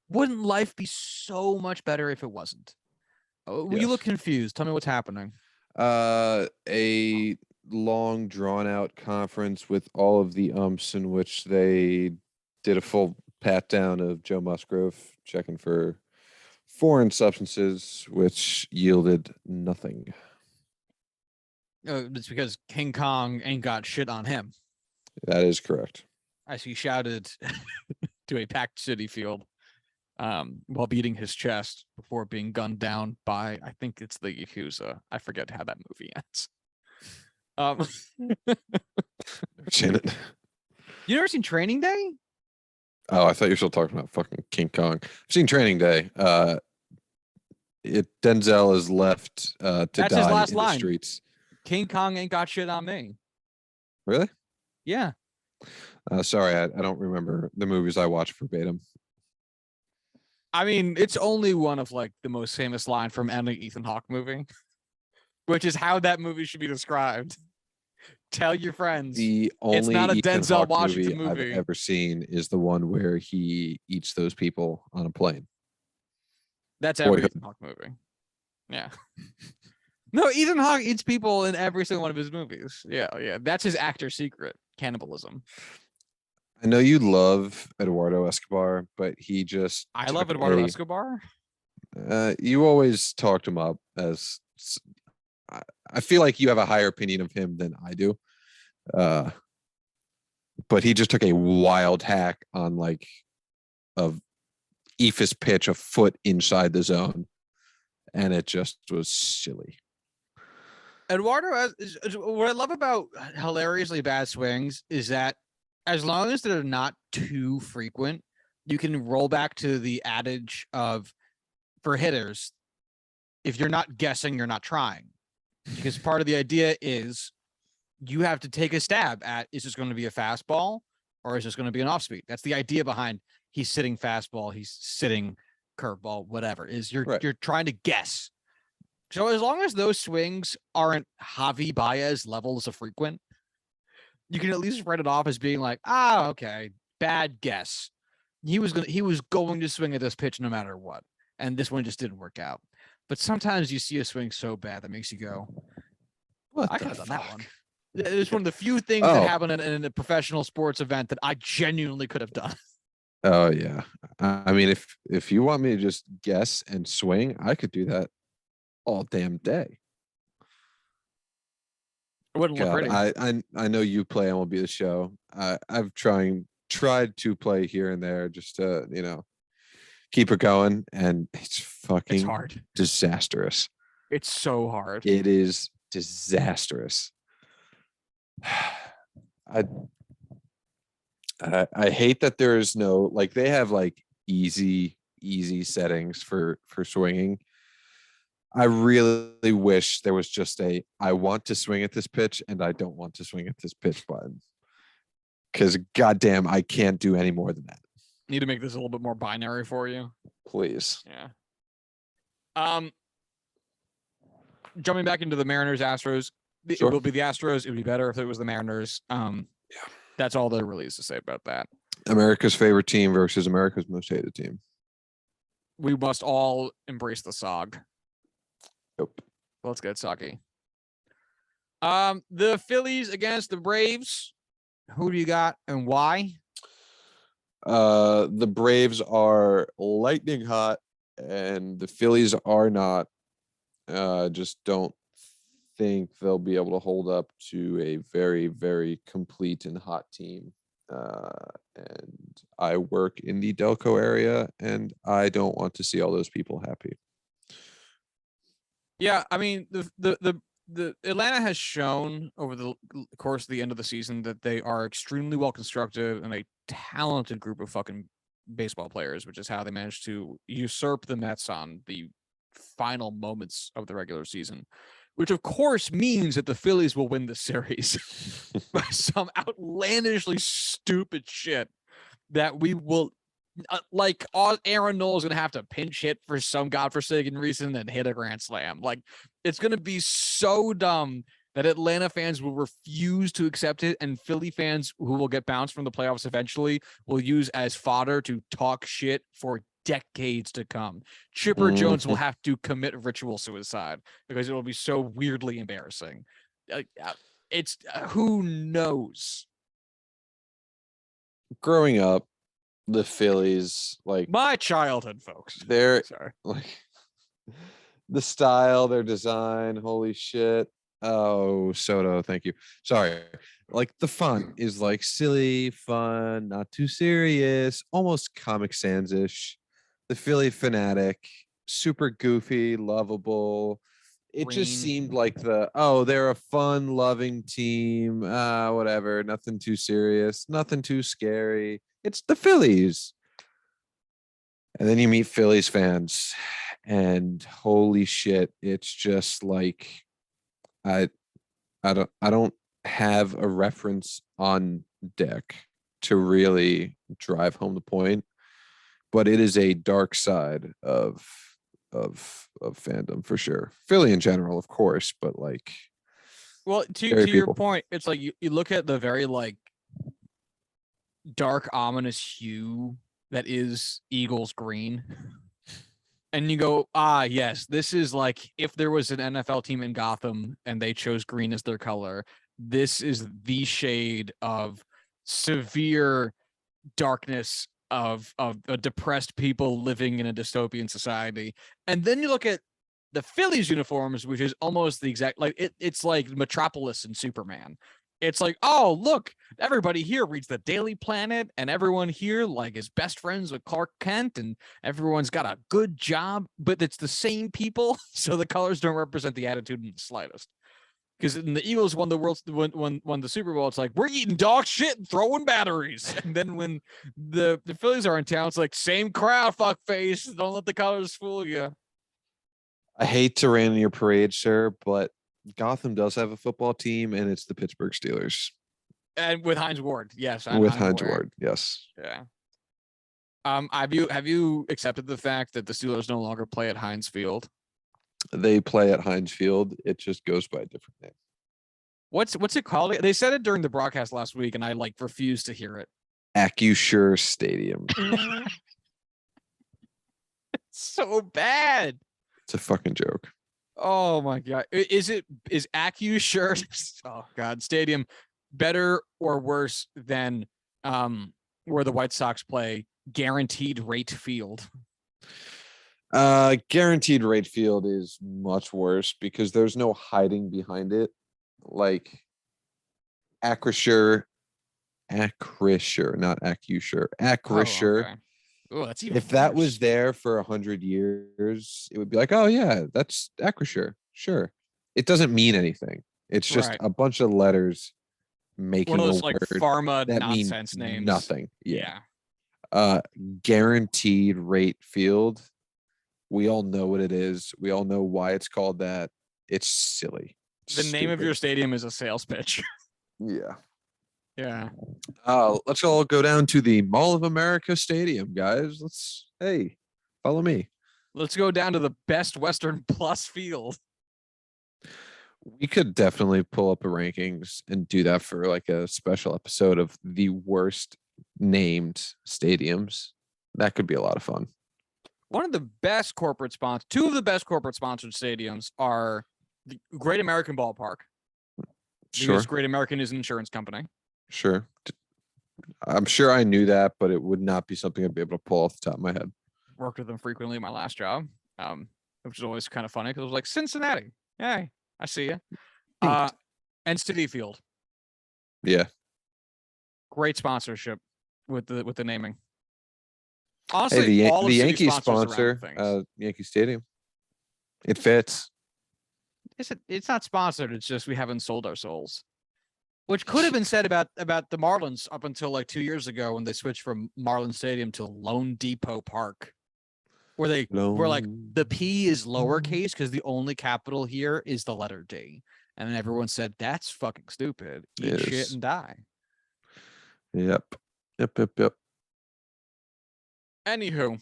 Wouldn't life be so much better if it wasn't? Oh, Yes. You look confused. Tell me what's happening. A long drawn out conference with all of the umps in which they did a full pat down of Joe Musgrove checking for foreign substances, which yielded nothing. It's because King Kong ain't got shit on him. That is correct. As he shouted to a packed City Field while beating his chest before being gunned down by, I think it's the Yakuza. I forget how that movie ends. Never seen it. You never seen Training Day? Oh, I thought you were still talking about fucking King Kong. I've seen Training Day. Denzel is left to That's his die last in the line. streets. King Kong ain't got shit on me. Really? Yeah. Sorry, I don't remember the movies I watch verbatim. I mean, it's only one of like the most famous line from any Ethan Hawke movie, which is how that movie should be described. Tell your friends. The It's only not a Ethan Denzel Hawke Washington movie I've movie. ever seen is the one where he eats those people on a plane. That's every Boyhood. Ethan Hawke movie. Yeah. No, Ethan Hawke eats people in every single one of his movies. Yeah. That's his actor secret, cannibalism. I know you love Eduardo Escobar, but he just I love Eduardo Escobar. You always talked him up as I feel like you have a higher opinion of him than I do. But he just took a wild hack on like a eephus pitch a foot inside the zone, and it just was silly. Eduardo, what I love about hilariously bad swings is that as long as they're not too frequent, you can roll back to the adage of, for hitters, if you're not guessing, you're not trying. Because part of the idea is you have to take a stab at, is this going to be a fastball or is this going to be an off speed? That's the idea behind he's sitting fastball, he's sitting curveball, whatever, is you're trying to guess. So as long as those swings aren't Javi Baez levels of frequent, you can at least write it off as being like, okay, bad guess. He was going to swing at this pitch no matter what, and this one just didn't work out. But sometimes you see a swing so bad that makes you go, I could have done that one. It's one of the few things that happen in a professional sports event that I genuinely could have done. Oh yeah, I mean, if you want me to just guess and swing, I could do that all damn day. It wouldn't look pretty. I know you play MLB The Show. I've tried to play here and there just to keep it going, and it's hard. Disastrous. It's so hard. It is disastrous. I hate that there is no, like, they have like easy settings for swinging. I really wish there was just I want to swing at this pitch and I don't want to swing at this pitch button. Because goddamn, I can't do any more than that. Need to make this a little bit more binary for you. Please. Yeah. Jumping back into the Mariners Astros. Sure. It will be the Astros. It would be better if it was the Mariners. Yeah. That's all there really is to say about that. America's favorite team versus America's most hated team. We must all embrace the SOG. Nope. Let's get sucky. The Phillies against the Braves. Who do you got and why? The Braves are lightning hot and the Phillies are not. Just don't think they'll be able to hold up to a very, very complete and hot team. And I work in the Delco area and I don't want to see all those people happy. Yeah, I mean, the Atlanta has shown over the course of the end of the season that they are extremely well constructed and a talented group of fucking baseball players, which is how they managed to usurp the Mets on the final moments of the regular season, which of course means that the Phillies will win the series by some outlandishly stupid shit that we will like Aaron Nola is going to have to pinch hit for some godforsaken reason and hit a grand slam. Like, it's going to be so dumb that Atlanta fans will refuse to accept it, and Philly fans who will get bounced from the playoffs eventually will use as fodder to talk shit for decades to come. Chipper Jones will have to commit ritual suicide because it will be so weirdly embarrassing. It's who knows? Growing up, the Phillies, like my childhood, folks, they're like the style, their design, holy shit. Oh, Soto, thank you. Sorry. Like, the font is like silly, fun, not too serious, almost Comic Sans-ish. The Philly fanatic, super goofy, lovable. It just seemed like they're a fun, loving team. Whatever, nothing too serious, nothing too scary. It's the Phillies. And then you meet Phillies fans and holy shit, it's just like I I don't have a reference on deck to really drive home the point, but it is a dark side of fandom for sure. Philly in general, of course, but like Well, very to your people. point, it's like you look at the very like dark, ominous hue that is Eagles green. And you go, yes, this is like if there was an NFL team in Gotham and they chose green as their color, this is the shade of severe darkness of a depressed people living in a dystopian society. And then you look at the Phillies uniforms, which is almost the exact like it's like Metropolis and Superman. It's like, oh, look, everybody here reads the Daily Planet, and everyone here like is best friends with Clark Kent, and everyone's got a good job, but it's the same people, so the colors don't represent the attitude in the slightest. Because when the Eagles won the won the Super Bowl, it's like we're eating dog shit and throwing batteries. And then when the Phillies are in town, it's like same crowd, fuck face. Don't let the colors fool you. I hate to rain on your parade, sir, but Gotham does have a football team, and it's the Pittsburgh Steelers And with Heinz Ward, yes, with I'm Heinz aware. Ward. Yes, Yeah. Have you accepted the fact that the Steelers no longer play at Heinz Field? they play at Heinz Field. It just goes by a different name. What's it called? They said it during the broadcast last week, and I like refused to hear it. Acusure Stadium. So bad. It's a fucking joke. Oh my god. Is AccuShirt oh god stadium better or worse than where the White Sox play Guaranteed Rate Field? Guaranteed rate field is much worse because there's no hiding behind it. Like Acrisure, not Acusure, Acrisure. Okay. Oh, that's even If that worse. was there for 100 years, it would be like, oh yeah, that's Acrisure. Sure. It doesn't mean anything. It's just Right. a bunch of letters making One of a those like word pharma that mean nonsense names. nothing. Yeah. Guaranteed rate field. We all know what it is. We all know why it's called that. It's silly. The name of Stupid. your stadium is a sales pitch. Yeah. Yeah. Let's all go down to the Mall of America Stadium, guys. Hey, follow me. Let's go down to the Best Western Plus field. We could definitely pull up a rankings and do that for like a special episode of the worst named stadiums. That could be a lot of fun. One of the best corporate sponsors, two of the best corporate sponsored stadiums are the Great American Ballpark. Sure. Because Great American is an insurance company. Sure. I'm sure I knew that, but it would not be something I'd be able to pull off the top of my head. Worked with them frequently in my last job, which is always kind of funny because it was like Cincinnati. Hey, I see you. And Citi Field. Yeah. Great sponsorship with the naming. Hey, Honestly, all the of Citi Yankees sponsors around sponsor, things. Yankee Stadium. It fits. It's not sponsored. It's just we haven't sold our souls. Which could have been said about the Marlins up until like 2 years ago when they switched from Marlins Stadium to Lone Depot Park, where they were like the P is lowercase because the only capital here is the letter D, and then everyone said that's fucking stupid. Eat shit and die. Yep. Anywho,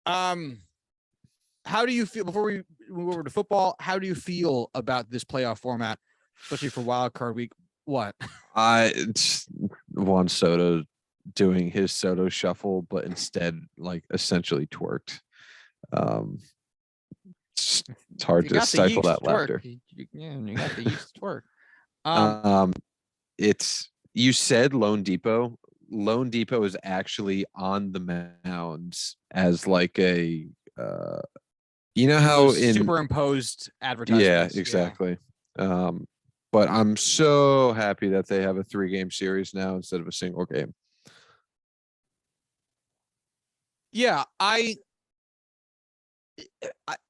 how do you feel before we move over to football? How do you feel about this playoff format, especially for Wild Card Week? What? It's Juan Soto doing his Soto shuffle, but instead, like essentially twerked. It's hard to stifle that laughter. Yeah, you got the yeast twerk. It's you said Lone Depot. Lone Depot is actually on the mounds as like a you know how in superimposed advertisements. Yeah, exactly. But I'm so happy that they have a 3-game series now instead of a single game. Yeah,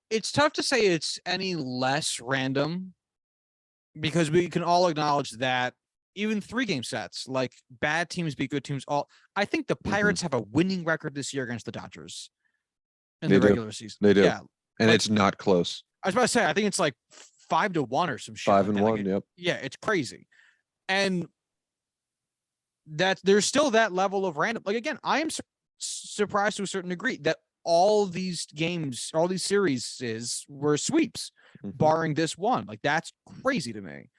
it's tough to say it's any less random because we can all acknowledge that even 3-game sets, like bad teams beat good teams. I think the Pirates have a winning record this year against the Dodgers in the regular season. They do. Yeah, And Like, it's not close. I was about to say, I think it's like 5-1 or some shit. 5-1. Yep. Yeah, it's crazy. And that there's still that level of random. Like, again, I am surprised to a certain degree that all these games, all these series were sweeps, barring this one. Like, that's crazy to me.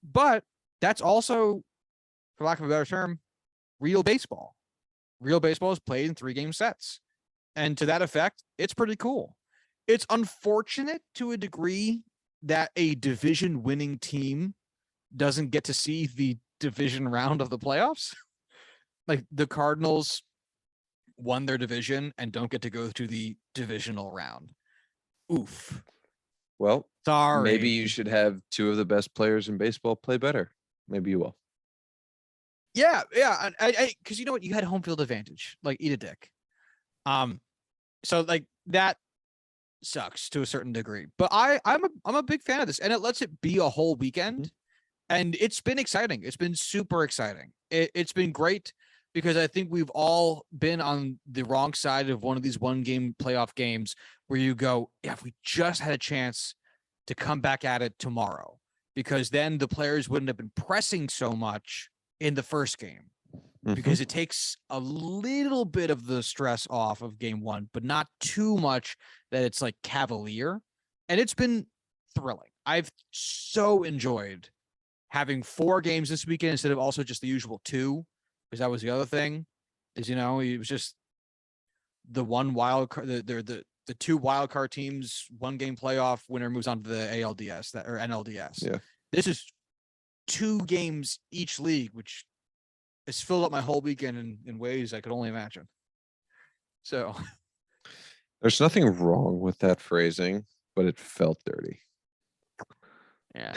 But that's also, for lack of a better term, real baseball. Real baseball is played in 3-game sets. And to that effect, it's pretty cool. It's unfortunate to a degree that a division winning team doesn't get to see the division round of the playoffs. Like, the Cardinals won their division and don't get to go to the divisional round. Oof. Well, sorry. Maybe you should have 2 of the best players in baseball play better. Maybe you will. Yeah. Because you know what? You had home field advantage. Like, eat a dick. So like that sucks to a certain degree. But I'm a big fan of this, and it lets it be a whole weekend. And it's been exciting. It's been super exciting. It's been great because I think we've all been on the wrong side of one of these 1-game playoff games where you go, yeah, if we just had a chance to come back at it tomorrow, because then the players wouldn't have been pressing so much in the first game, because it takes a little bit of the stress off of game 1, but not too much that it's like cavalier. And it's been thrilling. I've so enjoyed having 4 games this weekend instead of also just the usual 2, because that was the other thing, is, you know, it was just the one wild card, the 2 wild card teams, 1-game playoff winner moves on to the ALDS or NLDS. Yeah. This is 2 games each league, which has filled up my whole weekend in ways I could only imagine. So there's nothing wrong with that phrasing, but it felt dirty. Yeah.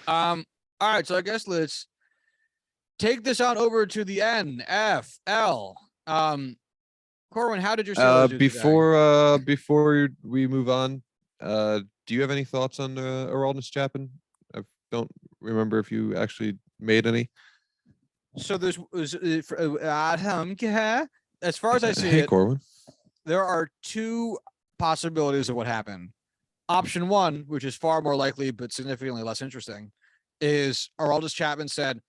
All right, so I guess let's take this on over to the NFL. Corwin, how did your Steelers do today? Before we move on, do you have any thoughts on Aroldis Chapman? I don't remember if you actually made any. So as far as I see it, Corwin, there are 2 possibilities of what happened. Option 1, which is far more likely but significantly less interesting, is Aroldis Chapman said,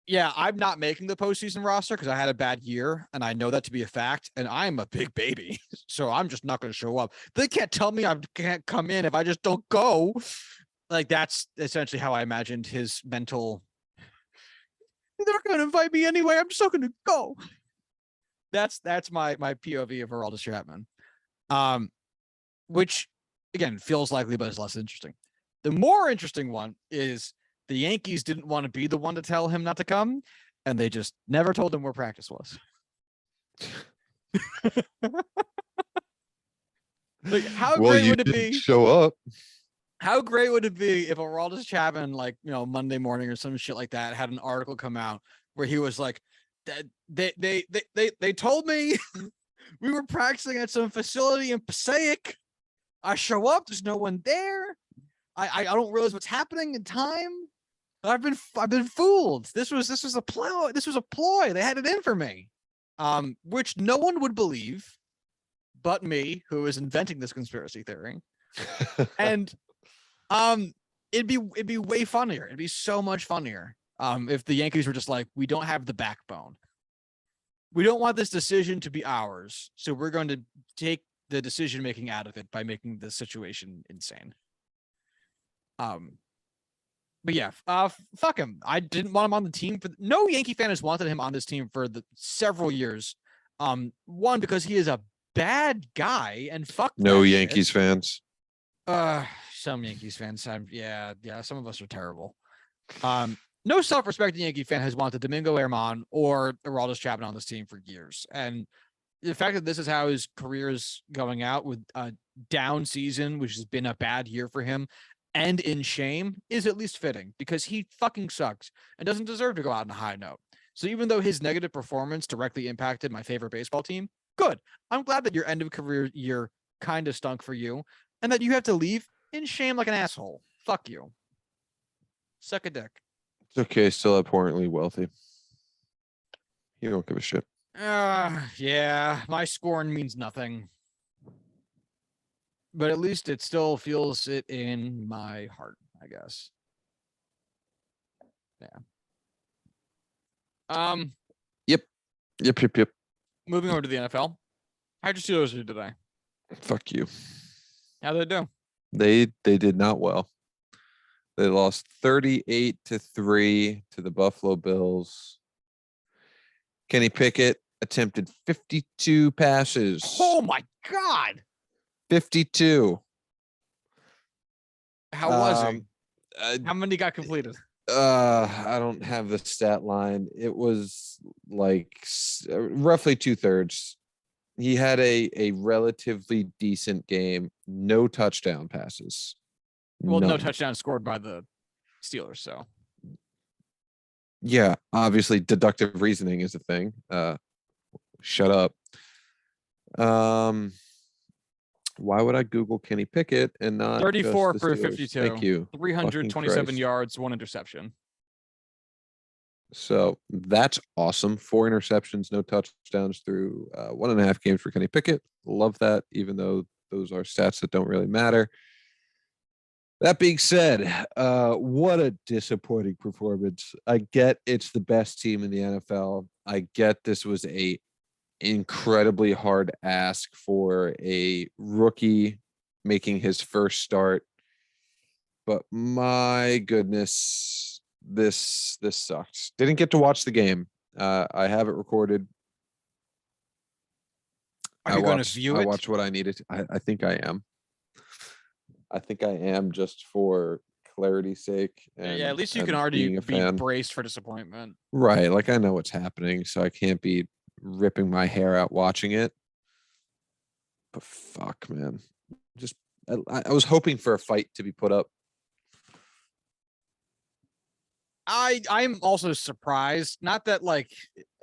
yeah, I'm not making the postseason roster because I had a bad year, and I know that to be a fact, and I'm a big baby, so I'm just not going to show up. They can't tell me I can't come in if I just don't go. Like, that's essentially how I imagined his mental. They're not going to invite me anyway. I'm just not going to go. That's my POV of Aroldis Chapman, which again feels likely, but is less interesting. The more interesting one is the Yankees didn't want to be the one to tell him not to come, and they just never told him where practice was. Like, how great would it be? Show up. How great would it be if Aroldis Chapman, like, you know, Monday morning or some shit like that, had an article come out where he was like, they told me we were practicing at some facility in Passaic. I show up, there's no one there. I don't realize what's happening in time. I've been fooled. This was a ploy. This was a ploy. They had it in for me. Which no one would believe but me, who is inventing this conspiracy theory. And it'd be way funnier. It'd be so much funnier if the Yankees were just like, we don't have the backbone. We don't want this decision to be ours, so we're going to take the decision making out of it by making the situation insane. But yeah, fuck him. I didn't want him on the team. No Yankee fan has wanted him on this team for several years. One, because he is a bad guy, and fuck no Yankees fans. Some Yankees fans. Yeah. Some of us are terrible. No self-respecting Yankee fan has wanted Domingo Germán or Aroldis Chapman on this team for years, and the fact that this is how his career is going out with a down season, which has been a bad year for him, and in shame, is at least fitting, because he fucking sucks and doesn't deserve to go out on a high note. So even though his negative performance directly impacted my favorite baseball team, good. I'm glad that your end of career year kind of stunk for you, and that you have to leave in shame like an asshole. Fuck you. Suck a dick. It's okay, still abhorrently wealthy. You don't give a shit. Yeah, my scorn means nothing. but at least it still feels it in my heart, I guess. Yeah. Yep. Moving over to the NFL. How'd your Steelers do today? Fuck you. How'd they do? They did not well. They lost 38-3 to the Buffalo Bills. Kenny Pickett attempted 52 passes. Oh my God. 52. How was he? How many got completed? I don't have the stat line. It was like roughly 2/3. He had a relatively decent game. No touchdown passes. Well, no None. touchdown scored by the Steelers. So Yeah, obviously deductive reasoning is a thing. Shut up. Why would I Google Kenny Pickett and not 34 just the for Steelers? 52. Thank you. 327 Christ. yards, 1 interception. So that's awesome. 4 interceptions, no touchdowns through 1.5 games for Kenny Pickett. Love that, even though those are stats that don't really matter. That being said, what a disappointing performance. I get it's the best team in the NFL. I get this was a incredibly hard ask for a rookie making his first start. But my goodness, this sucks. Didn't get to watch the game. I have it recorded. Are you going to view it? I watched what I needed. I think I am. I think I am, just for clarity's sake. And, yeah, at least you can already be fan. braced for disappointment. Right. Like, I know what's happening, so I can't be ripping my hair out watching it. But fuck, man. Just I was hoping for a fight to be put up. I'm also surprised. Not that like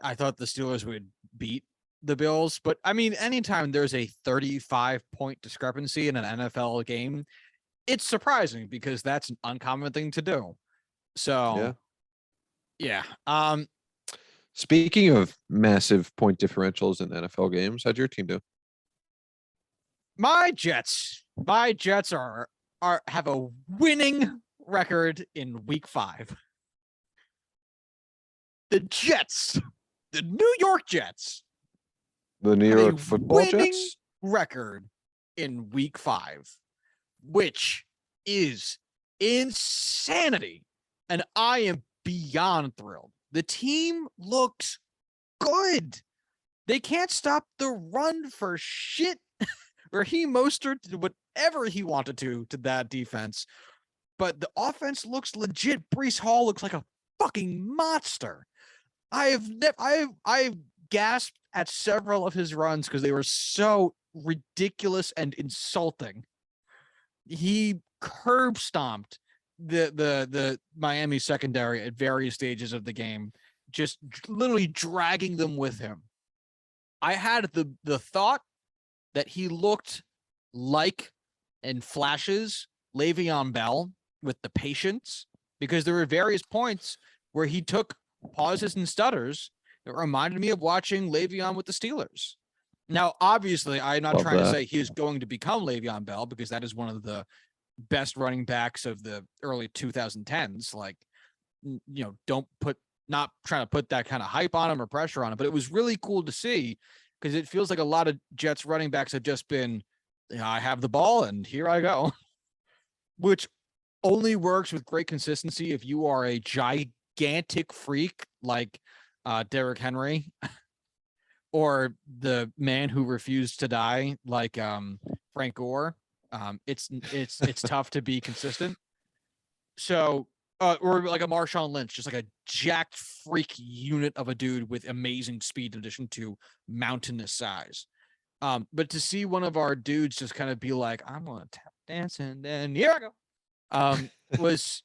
I thought the Steelers would beat the Bills, but I mean, anytime there's a 35-point discrepancy in an NFL game, it's surprising because that's an uncommon thing to do. So yeah. Speaking of massive point differentials in NFL games, how'd your team do? My Jets are have a winning record in week 5. The Jets, the New York Jets, The New York Football Jets record in week 5, which is insanity. And I am beyond thrilled. The team looks good. They can't stop the run for shit. Raheem Mostert did whatever he wanted to that defense. But the offense looks legit. Breece Hall looks like a fucking monster. I've gasped at several of his runs because they were so ridiculous and insulting. He curb stomped the Miami secondary at various stages of the game, just literally dragging them with him. I had the thought that he looked like, in flashes, Le'Veon Bell with the patience, because there were various points where he took pauses and stutters that reminded me of watching Le'Veon with the Steelers. Now, obviously, I'm not trying to say he is going to become Le'Veon Bell, because that is one of the best running backs of the early 2010s. Like, you know, not trying to put that kind of hype on him or pressure on him, but it was really cool to see, because it feels like a lot of Jets running backs have just been, I have the ball and here I go, which only works with great consistency if you are a gigantic freak like Derrick Henry or the man who refused to die like Frank Gore. It's tough to be consistent. So or like a Marshawn Lynch, just like a jacked freak unit of a dude with amazing speed in addition to mountainous size. But to see one of our dudes just kind of be like, I'm gonna tap dance and then here I go, was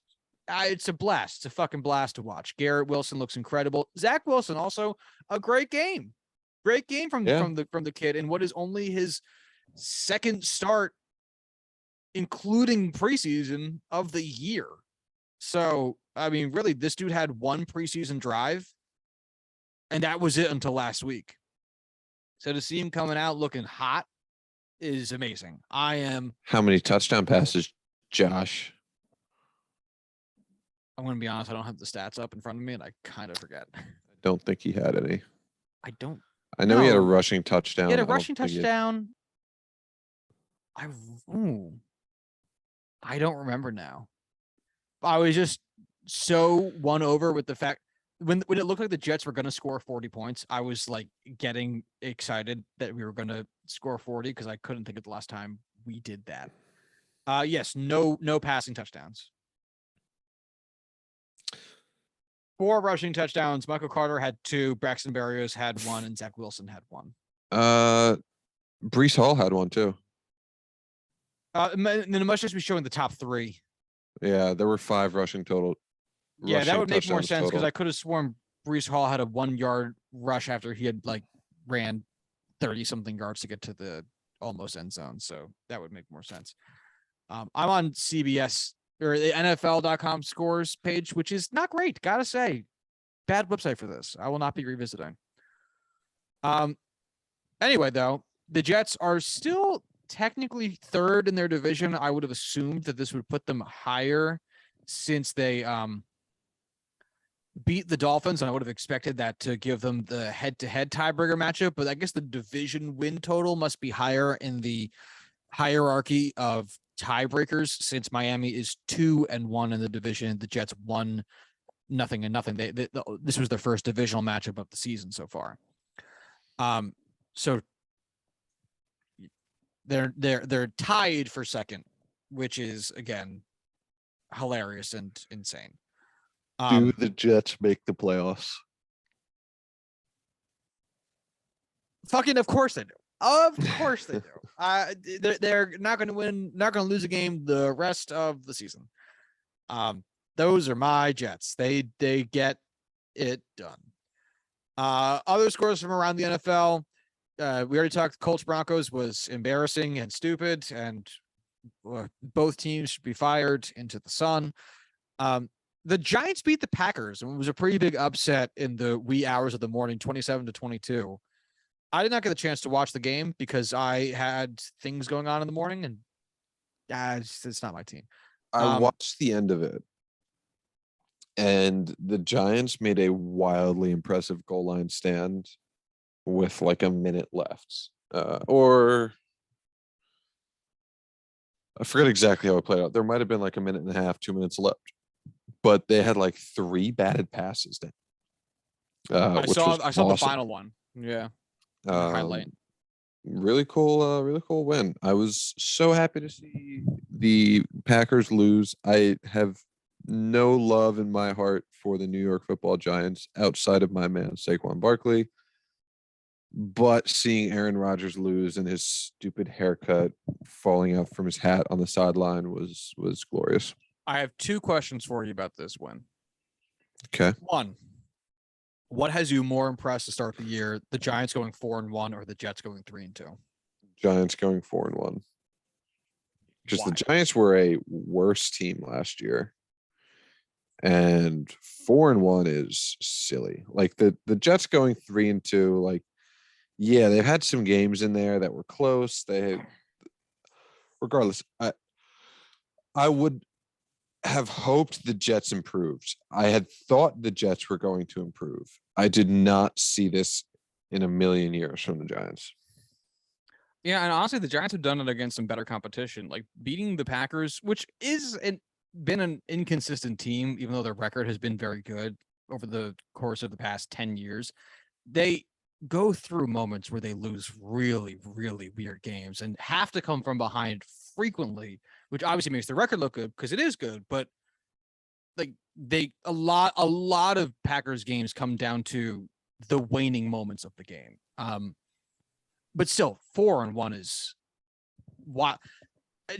it's a blast. It's a fucking blast to watch. Garrett Wilson looks incredible. Zach Wilson also a great game from the kid, and what is only his second start, including preseason, of the year. So, I mean, really, this dude had one preseason drive, and that was it until last week. So to see him coming out looking hot is amazing. I am. How many touchdown passes, Josh? I'm going to be honest. I don't have the stats up in front of me, and I kind of forget. I don't think he had any. I don't. I know he had a No. rushing touchdown. He had a I don't rushing think he had- touchdown. I don't remember now. I was just so won over with the fact when it looked like the Jets were going to score 40 points, I was like getting excited that we were going to score 40 because I couldn't think of the last time we did that. Yes, no passing touchdowns. 4 rushing touchdowns. Michael Carter had 2, Braxton Berrios had 1, and Zach Wilson had 1. Brees Hall had one too. And then it must just be showing the top 3. Yeah, there were 5 rushing total. Yeah, that would make more touchdowns sense because total. I could have sworn Brees Hall had a 1-yard rush after he had like ran 30-something yards to get to the almost end zone. So that would make more sense. I'm on CBS or the NFL.com scores page, which is not great. Gotta say, bad website for this. I will not be revisiting. Anyway, though, the Jets are still technically 3rd in their division. I would have assumed that this would put them higher since they beat the Dolphins, and I would have expected that to give them the head-to-head tiebreaker matchup. But I guess the division win total must be higher in the hierarchy of tiebreakers since Miami is 2-1 in the division. The Jets 1-0 and this was their first divisional matchup of the season so far. So they're tied for 2nd, which is again hilarious and insane. Do the Jets make the playoffs? Fucking, of course they do. Of course they do. They're not going to win, not going to lose a game the rest of the season. Those are my Jets. They get it done. Other scores from around the NFL. We already talked. Colts Broncos was embarrassing and stupid, and both teams should be fired into the sun. The Giants beat the Packers, and it was a pretty big upset in the wee hours of the morning, 27-22. I did not get the chance to watch the game because I had things going on in the morning, and it's not my team. I watched the end of it, and the Giants made a wildly impressive goal line stand with like a minute left. Or I forget exactly how it played out. There might have been like a minute and a half, 2 minutes left, but they had like 3 batted passes down. I saw awesome. the final one. Yeah. Highlight. Really cool win. I was so happy to see the Packers lose. I have no love in my heart for the New York Football Giants outside of my man Saquon Barkley. But seeing Aaron Rodgers lose and his stupid haircut falling out from his hat on the sideline was glorious. I have 2 questions for you about this win. Okay. 1, what has you more impressed to start the year? The Giants going 4-1 or the Jets going 3-2? Giants going 4-1. Because Why? the Giants were a worse team last year. And 4-1 is silly. Like the Jets going 3-2, like, yeah, they've had some games in there that were close. Regardless, I would have hoped the Jets improved. I had thought the Jets were going to improve. I did not see this in a million years from the Giants. Yeah, and honestly, the Giants have done it against some better competition, like beating the Packers, which is been an inconsistent team, even though their record has been very good over the course of the past 10 years. They go through moments where they lose really, really weird games and have to come from behind frequently, which obviously makes the record look good because it is good, but like a lot of Packers games come down to the waning moments of the game. But still 4-1 is why.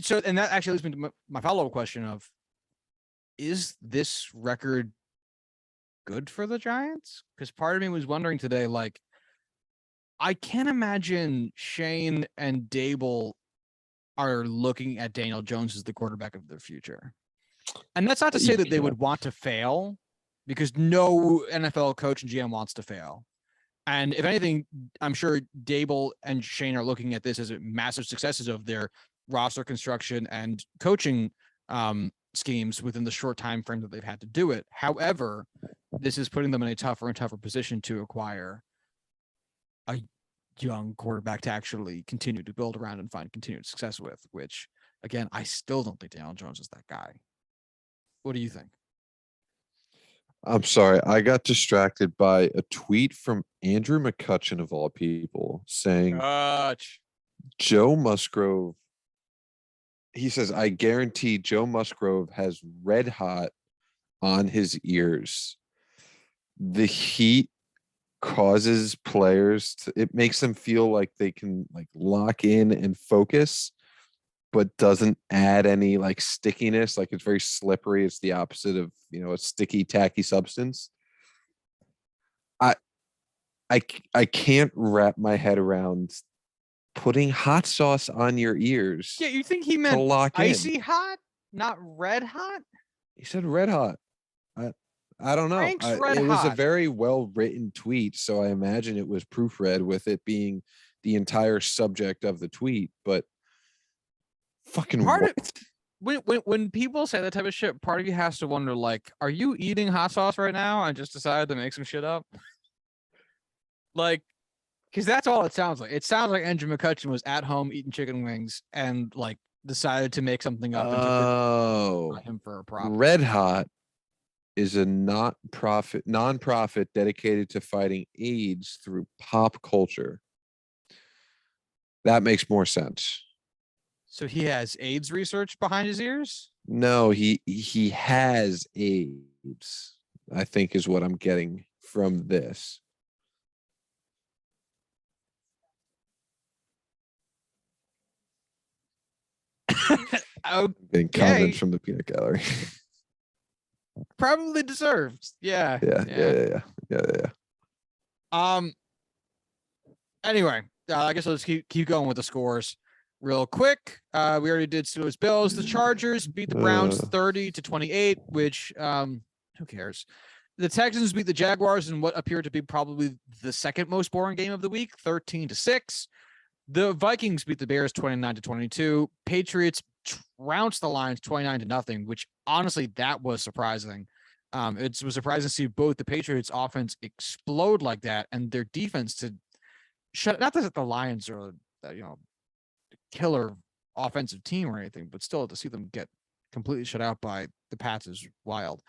So, and that actually leads me to my follow-up question of, is this record good for the Giants? Because part of me was wondering today, like, I can't imagine Shane and Dable are looking at Daniel Jones as the quarterback of their future. And that's not to say that they would want to fail, because no NFL coach and GM wants to fail. And if anything, I'm sure Dable and Shane are looking at this as massive successes of their roster construction and coaching schemes within the short time frame that they've had to do it. However, this is putting them in a tougher and tougher position to acquire a young quarterback to actually continue to build around and find continued success with, which, again, I still don't think Daniel Jones is that guy. What do you think? I'm sorry. I got distracted by a tweet from Andrew McCutcheon of all people saying Joe Musgrove. He says, I guarantee Joe Musgrove has red hot on his ears. The heat causes players to, it makes them feel like they can like lock in and focus, but doesn't add any like stickiness. Like it's very slippery. It's the opposite of, a sticky, tacky substance. I can't wrap my head around putting hot sauce on your ears. Yeah, you think he meant icy hot, not red hot? He said red hot. I don't know. It was a very well written tweet, so I imagine it was proofread with it being the entire subject of the tweet. But fucking when people say that type of shit, part of you has to wonder, like, are you eating hot sauce right now and just decided to make some shit up? Like, because that's all it sounds like. It sounds like Andrew McCutcheon was at home eating chicken wings and like decided to make something up and took him for a prop. Red Hot is a nonprofit dedicated to fighting AIDS through pop culture. That makes more sense. So he has AIDS research behind his ears? No, he has AIDS, I think is what I'm getting from this. Okay. Getting comments from the peanut gallery. Probably deserved. Yeah. Yeah. Anyway, I guess let's keep going with the scores real quick. We already did Steelers Bills. The Chargers beat the Browns 30-28, which who cares? The Texans beat the Jaguars in what appeared to be probably the second most boring game of the week, 13-6. The Vikings beat the Bears 29-22. Patriots trounced the Lions 29-0, which honestly, that was surprising. It was surprising to see both the Patriots offense explode like that and their defense to shut. Not that the Lions are, killer offensive team or anything, but still to see them get completely shut out by the Pats is wild.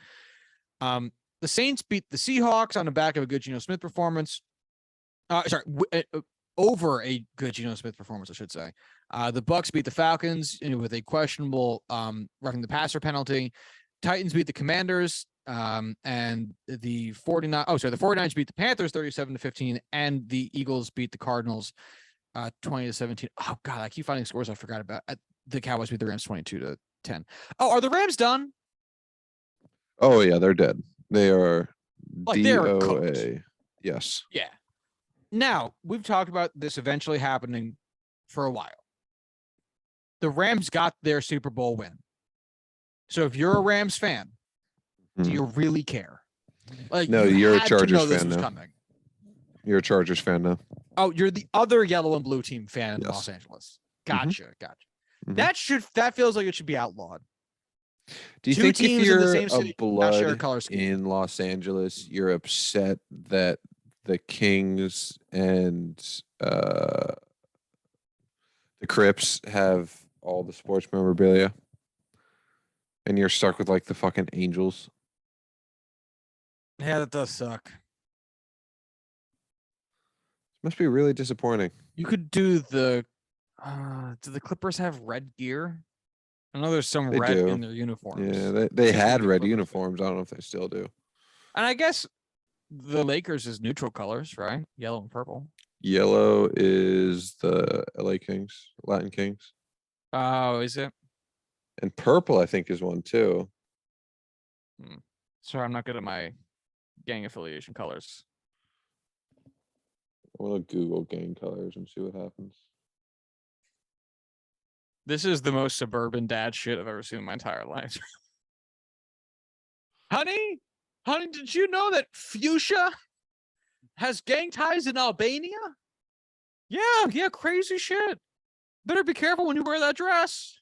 The Saints beat the Seahawks on the back of a good Geno Smith performance. Over a good Geno Smith performance, I should say. The Bucks beat the Falcons with a questionable roughing the passer penalty. Titans beat the Commanders, and the 49ers beat the Panthers 37-15, and the Eagles beat the Cardinals 20-17. Oh God, I keep finding scores I forgot about. The Cowboys beat the Rams 22-10. Oh, are the Rams done? Oh yeah, they're dead. They are like they're DOA. Yes. Yeah. Now, we've talked about this eventually happening for a while. The Rams got their Super Bowl win. So if you're a Rams fan, do you really care? Like, no, you're a Chargers fan now. Coming. You're a Chargers fan now. Oh, you're the other yellow and blue team fan in Los Angeles. Gotcha. Mm-hmm. That feels like it should be outlawed. Do you think if you're a blood in Los Angeles, you're upset that the Kings and the Crips have all the sports memorabilia, and you're stuck with like the fucking Angels? Yeah, that does suck. Must be really disappointing. You could do do the Clippers have red gear? I know there's some red in their uniforms. Yeah, they had red uniforms. I don't know if they still do. And I guess the Lakers is neutral colors, right? Yellow and purple. Yellow is the LA Kings, Latin Kings. Oh, is it? And purple, I think, is one too. Sorry, I'm not good at my gang affiliation colors. I want to Google gang colors and see what happens. This is the most suburban dad shit I've ever seen in my entire life. Honey, did you know that fuchsia has gang ties in Albania? Yeah, crazy shit. Better be careful when you wear that dress.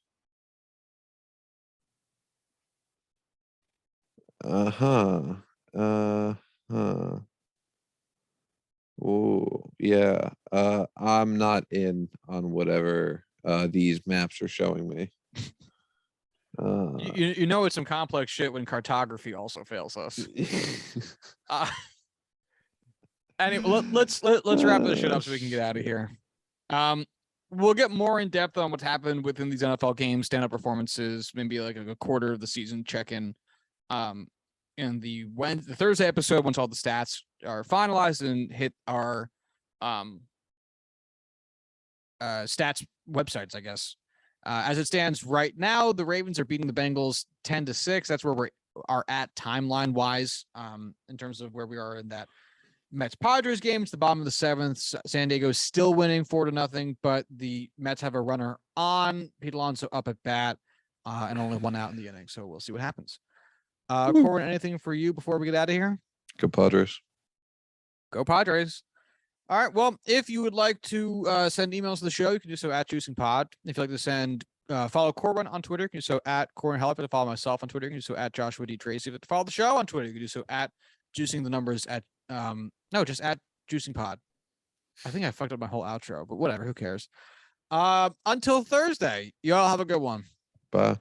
Uh-huh. Uh-huh. Oh, yeah. I'm not in on whatever these maps are showing me. You know it's some complex shit when cartography also fails us. Anyway, let's wrap this shit up so we can get out of here. We'll get more in depth on what's happened within these NFL games, stand-up performances, maybe like a quarter of the season check-in. In the Thursday episode, once all the stats are finalized and hit our stats websites, I guess. As it stands right now, the Ravens are beating the Bengals 10-6. That's where we are at timeline wise, in terms of where we are in that Mets Padres game. It's the bottom of the seventh. San Diego's still winning 4-0, but the Mets have a runner on. Pete Alonso up at bat, and only one out in the inning. So we'll see what happens. Corwin, anything for you before we get out of here? Go Padres. Go Padres. All right. Well, if you would like to send emails to the show, you can do so at JuicingPod. If you'd like to send, follow Corwin on Twitter, you can do so at Corwin Hell. If you follow myself on Twitter, you can do so at Joshua D. Tracy. If you follow the show on Twitter, you can do so at Juicing the Numbers at just at JuicingPod. I think I fucked up my whole outro, but whatever. Who cares? Until Thursday, y'all have a good one. Bye.